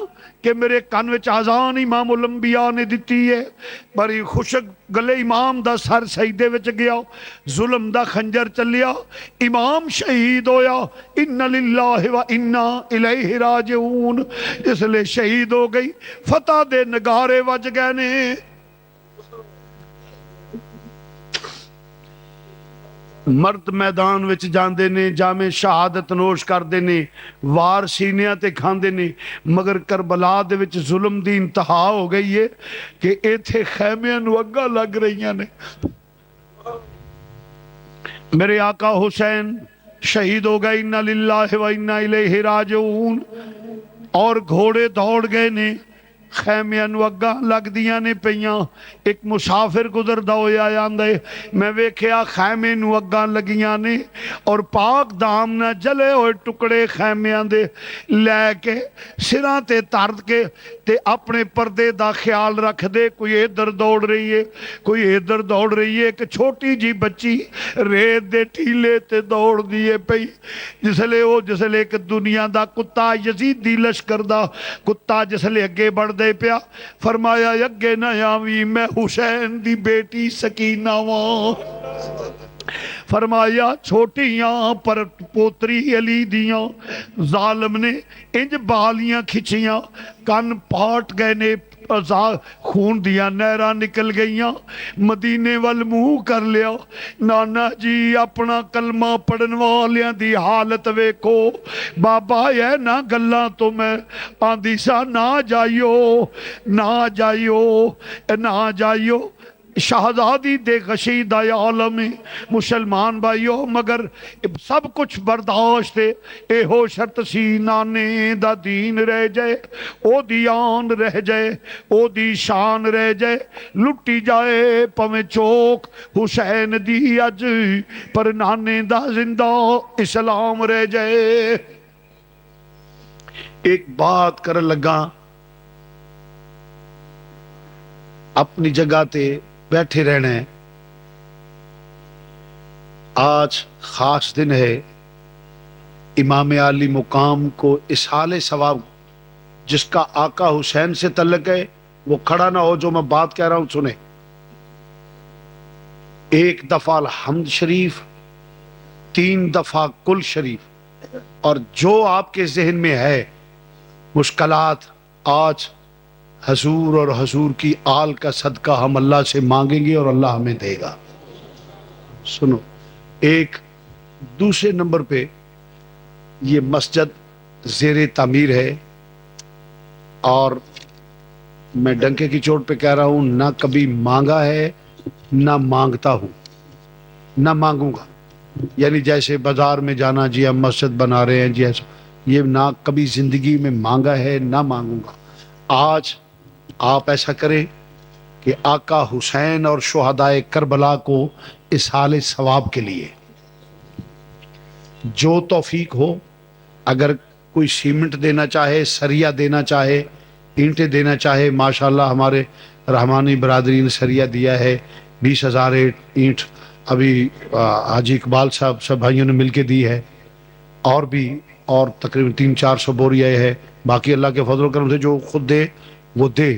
کہ میرے کان وچ اذان امام الانبیاء نے دیتی ہے، بڑی خوشک گلے امام دا سر سجدے وچ گیا، ظلم دا خنجر چلیا، امام شہید ہویا، ان للہ و انا الیہ راجعون، اس لئے شہید ہو گئی، فتح دے نگارے وج گئے نے۔ مرد میدان وچ جاندے نے، جامع شہادت نوش کردے نے، وار سینیاں تے کھاندے نے، مگر کربلا دے وچ ظلم دی انتہا ہو گئی ہے کہ ایتھے خیمیاں نو اگا لگ رہیاں نے۔ میرے آقا حسین شہید ہو گئے، انا للہ و انا الیہ راجعون، اور گھوڑے دوڑ گئے نے، خیمیاں نو اگاں لگ دیاں نے پیاں، ایک مسافر گزردا ہویا آندے میں ویکھیا خیمے نو اگاں لگیاں نے، اور پاک دام نہ جلے ہوئے ٹکڑے خیمیاں دے لے کے سراں تے ترد کے تے اپنے پردے دا خیال رکھ دے، کوئی ادھر دوڑ رہی ہے کوئی ادھر دوڑ رہی ہے، ایک چھوٹی جی بچی ریت دے ٹھیلے تے دوڑ دیے پئی، جس لئے ایک دنیا دا کتا یزیدی لشکر دا کتا جس لئے اگے بڑھ دے پیا، فرمایا اگے نہ آوی میں حسین دی بیٹی سکینہ وہاں، فرمایا چھوٹیاں پر پوتری علی دیاں، ظالم نے انج بالیاں کھچیاں، کن پاٹ گئے نے، خون دیا نہراں نکل گئیاں، مدینے وال منہ کر لیا، نانا جی اپنا کلمہ پڑھن والیاں دی حالت ویکھو، بابا یہ نہ گلاں تو میں آندی سا نہ جائیو نہ جائیو نہ جائیو، شہزادی دے غشید عالم مسلمان بھائیو، مگر سب کچھ برداشت اے ہو شرط سی نانے دا دین رہ جائے، او دی آن رہ جائے، او دی شان رہ جائے، لٹی جائے پویں چوک حسین دی اج، پر نانے دا زندہ اسلام رہ جائے۔ ایک بات کر لگا، اپنی جگہ تے بیٹھے رہنا ہے، آج خاص دن ہے، امام عالی مقام کو اصحال ثواب جس کا آقا حسین سے تعلق ہے، وہ کھڑا نہ ہو، جو میں بات کہہ رہا ہوں سنیں، ایک دفعہ الحمد شریف، 3 دفعہ کل شریف، اور جو آپ کے ذہن میں ہے مشکلات، آج حضور اور حضور کی آل کا صدقہ ہم اللہ سے مانگیں گے اور اللہ ہمیں دے گا۔ سنو، ایک دوسرے نمبر پہ یہ مسجد زیر تعمیر ہے، اور میں ڈنکے کی چوٹ پہ کہہ رہا ہوں، نہ کبھی مانگا ہے نہ مانگتا ہوں، نہ مانگوں گا، یعنی جیسے بازار میں جانا جی ہم مسجد بنا رہے ہیں جی ایسا، یہ نہ کبھی زندگی میں مانگا ہے نہ مانگوں گا۔ آج آپ ایسا کریں کہ آقا حسین اور شہدائے کربلا کو اصحال ثواب کے لیے جو توفیق ہو، اگر کوئی سیمنٹ دینا چاہے، سریا دینا چاہے، اینٹیں دینا چاہے، ماشاءاللہ ہمارے رحمانی برادری نے سریا دیا ہے، 20,000 اینٹ ابھی حاجی اقبال صاحب سب بھائیوں نے مل کے دی ہے، اور بھی اور تقریباً 300-400 بوریاں ہے، باقی اللہ کے فضل و کرم سے جو خود دے وہ دے۔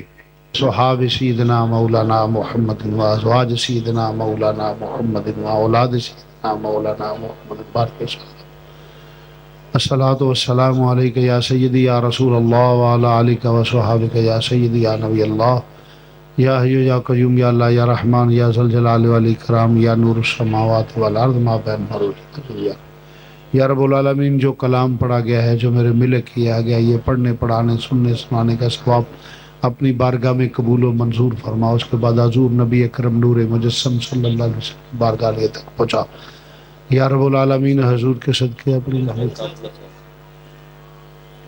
صحاب سیدنا مولانا محمد و ازواج سیدنا مولانا محمد و اولاد سیدنا مولانا محمد بارک الصلاۃ والسلام علیک یا سیدی یا رسول اللہ وعلی آلک و صحابک یا سیدی یا نبی اللہ یا حی یا قیوم یا اللہ یا رحمان یا ذل جلال والاکرام یا نور السماوات والارض ما بین مروج یا رب العالمین، جو کلام پڑھا گیا ہے، جو میرے ملک کیا گیا، یہ پڑھنے پڑھانے سننے سنانے کا ثواب اپنی بارگاہ میں قبول و منظور فرما۔ اس کے بعد حضور نبی اکرم نور مجسم صلی اللہ علیہ وسلم کی بارگاہ لے تک پہنچا۔ یا رب العالمین، حضور کے صدقے اپنی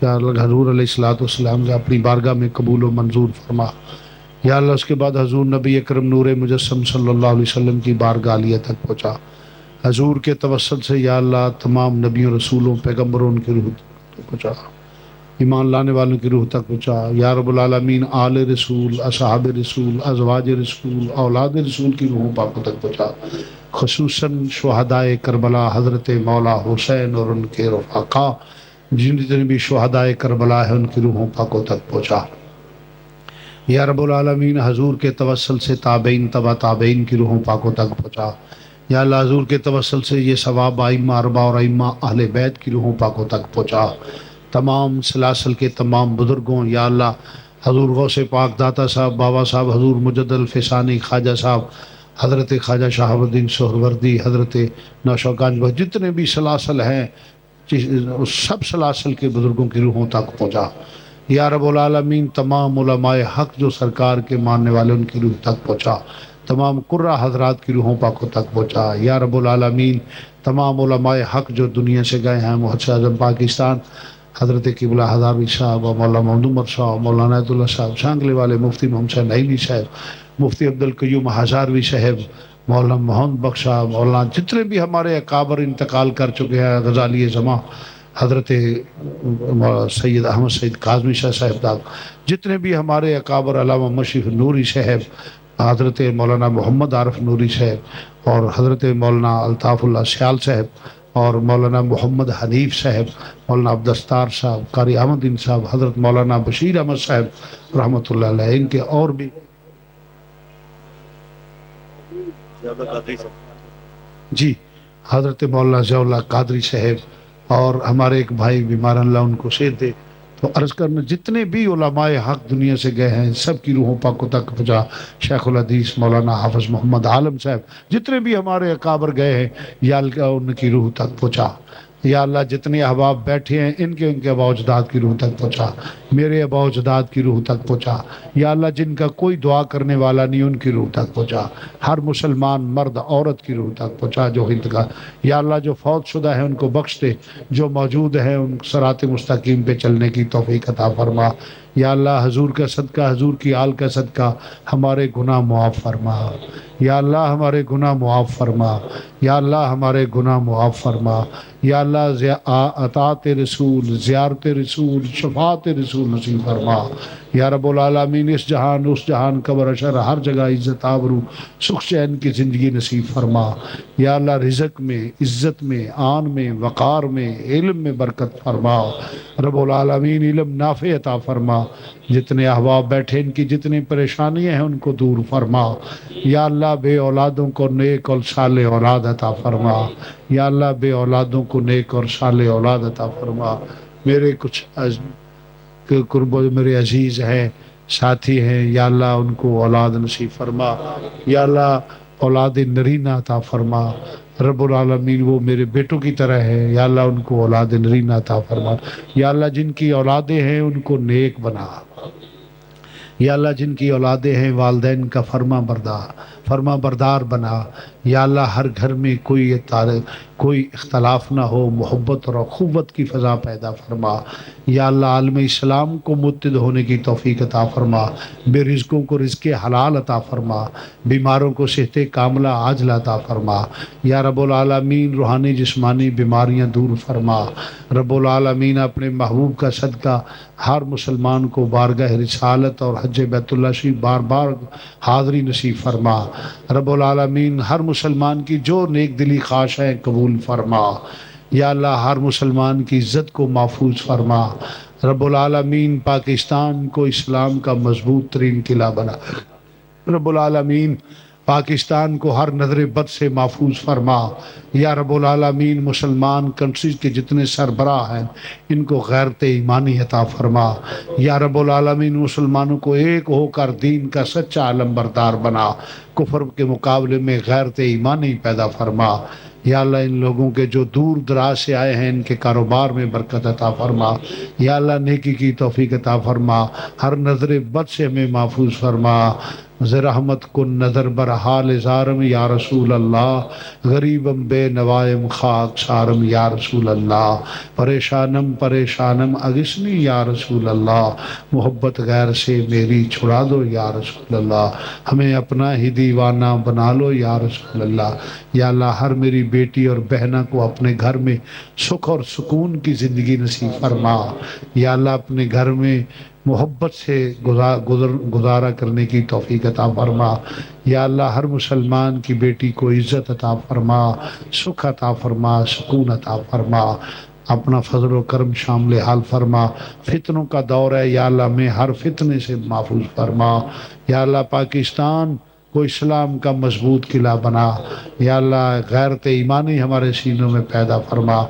یا اللہ حضور علیہ السلام کا اپنی بارگاہ میں قبول و منظور فرما۔ یا اللہ اس کے بعد حضور نبی اکرم نور مجسم صلی اللہ علیہ وسلم کی بارگاہ عالیہ تک پہنچا۔ حضور کے توسل سے یا اللہ تمام نبیوں رسولوں پیغمبروں کی روح تک پہنچا، ایمان لانے والوں کی روح تک پہنچا۔ یا رب العالمین، آل رسول، اصحاب رسول، ازواج رسول، اولاد رسول کی روح پاکوں تک پہنچا، خصوصاً شہدائے کربلا حضرت مولا حسین اور ان کے رفقا جتنے بھی شہدائے کربلا ہیں ان کی روحوں پاکوں تک پہنچا۔ یا رب العالمین، حضور کے توسل سے تابعین تبع تابعین کی روحوں پاکوں تک پہنچا۔ یا اللہ حضور کے توسل سے یہ ثواب ائمہ اربعہ اور ائمہ اہل بیت کی روحوں پاکوں تک پہنچا۔ تمام سلاسل کے تمام بزرگوں، یا اللہ حضور غوث پاک داتا صاحب، بابا صاحب حضور مجد الفسانی، خواجہ صاحب حضرت خواجہ شہاب الدین سہروردی، حضرت نوشوگانج، جتنے بھی سلاسل ہیں اس سب سلاسل کے بزرگوں کی روحوں تک پہنچا۔ یا رب العالمین، تمام علماء حق جو سرکار کے ماننے والے ان کی روح تک پہنچا، تمام قرہ حضرات کی روحوں پاکوں تک پہنچا۔ یا رب العالمین، تمام علماء حق جو دنیا سے گئے ہیں، محدث اعظم پاکستان حضرت قبلہ ہزاروی صاحب اور مولانا محمد عمر صاحب، مولانا عید اللہ صاحب شانگلے والے، مفتی محمد صاحب نعیمی صاحب، مفتی عبدالقیوم ہزاروی صاحب، مولانا محمد بخش صاحب، مولانا جتنے بھی ہمارے اکابر انتقال کر چکے ہیں، غزالی زماں حضرت سید احمد سید کاظمی شاہ صاحب تک، جتنے بھی ہمارے اکابر، علامہ مشرف نوری صاحب، حضرت مولانا محمد عارف نوری صاحب اور حضرت مولانا الطاف اللہ سیال صاحب اور مولانا محمد حنیف صاحب، مولانا عبدالستار صاحب، قاری احمد دین صاحب، حضرت مولانا بشیر احمد صاحب رحمۃ اللہ علیہ، ان کے اور بھی جی حضرت مولانا ضیاء اللہ قادری صاحب اور ہمارے ایک بھائی بیمار، اللہ ان کو صحت دے۔ تو عرض کرنا، جتنے بھی علماء حق دنیا سے گئے ہیں سب کی روحوں پاکوں تک پہنچا۔ شیخ الحدیث مولانا حافظ محمد عالم صاحب، جتنے بھی ہمارے اکابر گئے ہیں یا اللہ ان کی روح تک پہنچا۔ یا اللہ جتنے احباب بیٹھے ہیں ان کے آباء و اجداد کی روح تک پہنچا، میرے آباء و اجداد کی روح تک پہنچا۔ یا اللہ جن کا کوئی دعا کرنے والا نہیں ان کی روح تک پہنچا، ہر مسلمان مرد عورت کی روح تک پہنچا جو انتقال۔ یا اللہ جو فوت شدہ ہیں ان کو بخش دے، جو موجود ہیں ان صراط مستقیم پہ چلنے کی توفیق عطا فرما۔ یا اللہ حضور کا صدقہ، حضور کی آل کا صدقہ ہمارے گناہ معاف فرما۔ یا اللہ ہمارے گناہ معاف فرما۔ یا اللہ ہمارے گناہ معاف فرما۔ یا اللہ اطاعت رسول، زیارت رسول، شفاعت رسول نصیب فرما۔ یا رب العالمین، اس جہان اس جہان قبر اشر ہر جگہ عزت آبرو سکھ چین کی زندگی نصیب فرما۔ یا اللہ رزق میں، عزت میں، آن میں، وقار میں، علم میں برکت فرما۔ رب العالمین علم نافع عطا فرما۔ جتنے احباب بیٹھے ان کی جتنی پریشانیاں ہیں ان کو دور فرما۔ یا اللہ بے اولادوں کو نیک اور صالح اولاد عطا فرما۔ یا اللہ بے اولادوں کو نیک اور صالح اولاد عطا فرما۔ میرے کچھ قرب میرے عزیز ہیں، ساتھی ہیں، یا اللہ ان کو اولاد نصیب فرما۔ یا اللہ اولاد نرینہ عطا فرما۔ رب العالمین وہ میرے بیٹوں کی طرح ہے، یا اللہ ان کو اولاد نرینہ عطا فرما۔ یا اللہ جن کی اولادیں ہیں ان کو نیک بنا۔ یا اللہ جن کی اولادیں ہیں والدین کا فرما بردار بنا۔ یا اللہ ہر گھر میں کوئی اختلاف نہ ہو، محبت اور اخوت کی فضا پیدا فرما۔ یا اللہ عالم اسلام کو متحد ہونے کی توفیق عطا فرما، بے رزقوں کو رزق حلال عطا فرما، بیماروں کو صحت کاملہ عاجلہ عطا فرما۔ یا رب العالمین روحانی جسمانی بیماریاں دور فرما۔ رب العالمین اپنے محبوب کا صدقہ ہر مسلمان کو بارگاہ رسالت اور حج بیت اللہ شریف بار بار حاضری نصیب فرما۔ رب العالمین ہر مسلمان کی جو نیک دلی خواہش ہے قبول فرما۔ یا اللہ ہر مسلمان کی عزت کو محفوظ فرما۔ رب العالمین پاکستان کو اسلام کا مضبوط ترین قلعہ بنا۔ رب العالمین پاکستان کو ہر نظر بد سے محفوظ فرما یا رب العالمین۔ مسلمان کنٹریز کے جتنے سربراہ ہیں ان کو غیرت ایمانی عطا فرما یا رب العالمین۔ مسلمانوں کو ایک ہو کر دین کا سچا علمبردار بنا، کفر کے مقابلے میں غیرت ایمانی پیدا فرما یا اللہ۔ ان لوگوں کے جو دور دراز سے آئے ہیں ان کے کاروبار میں برکت عطا فرما یا اللہ، نیکی کی توفیق عطا فرما، ہر نظر بد سے ہمیں محفوظ فرما۔ رحمت کن نظر بر حال زارم یا رسول اللہ، غریبم بے نوائم خاک سارم یا رسول اللہ، پریشانم پریشانم اغثنی یا رسول اللہ، محبت غیر سے میری چھڑا دو یا رسول اللہ، ہمیں اپنا ہی دیوانہ بنا لو یا رسول اللہ۔ یا اللہ، ہر میری بیٹی اور بہنہ کو اپنے گھر میں سکھ اور سکون کی زندگی نصیب فرما یا اللہ، اپنے گھر میں محبت سے گزارا کرنے کی توفیق عطا فرما یا اللہ۔ ہر مسلمان کی بیٹی کو عزت عطا فرما، سکھ عطا فرما، سکون عطا فرما، اپنا فضل و کرم شامل حال فرما۔ فتنوں کا دور ہے یا اللہ، میں ہر فتنے سے محفوظ فرما یا اللہ۔ پاکستان کو اسلام کا مضبوط قلعہ بنا یا اللہ، غیرت ایمانی ہمارے سینوں میں پیدا فرما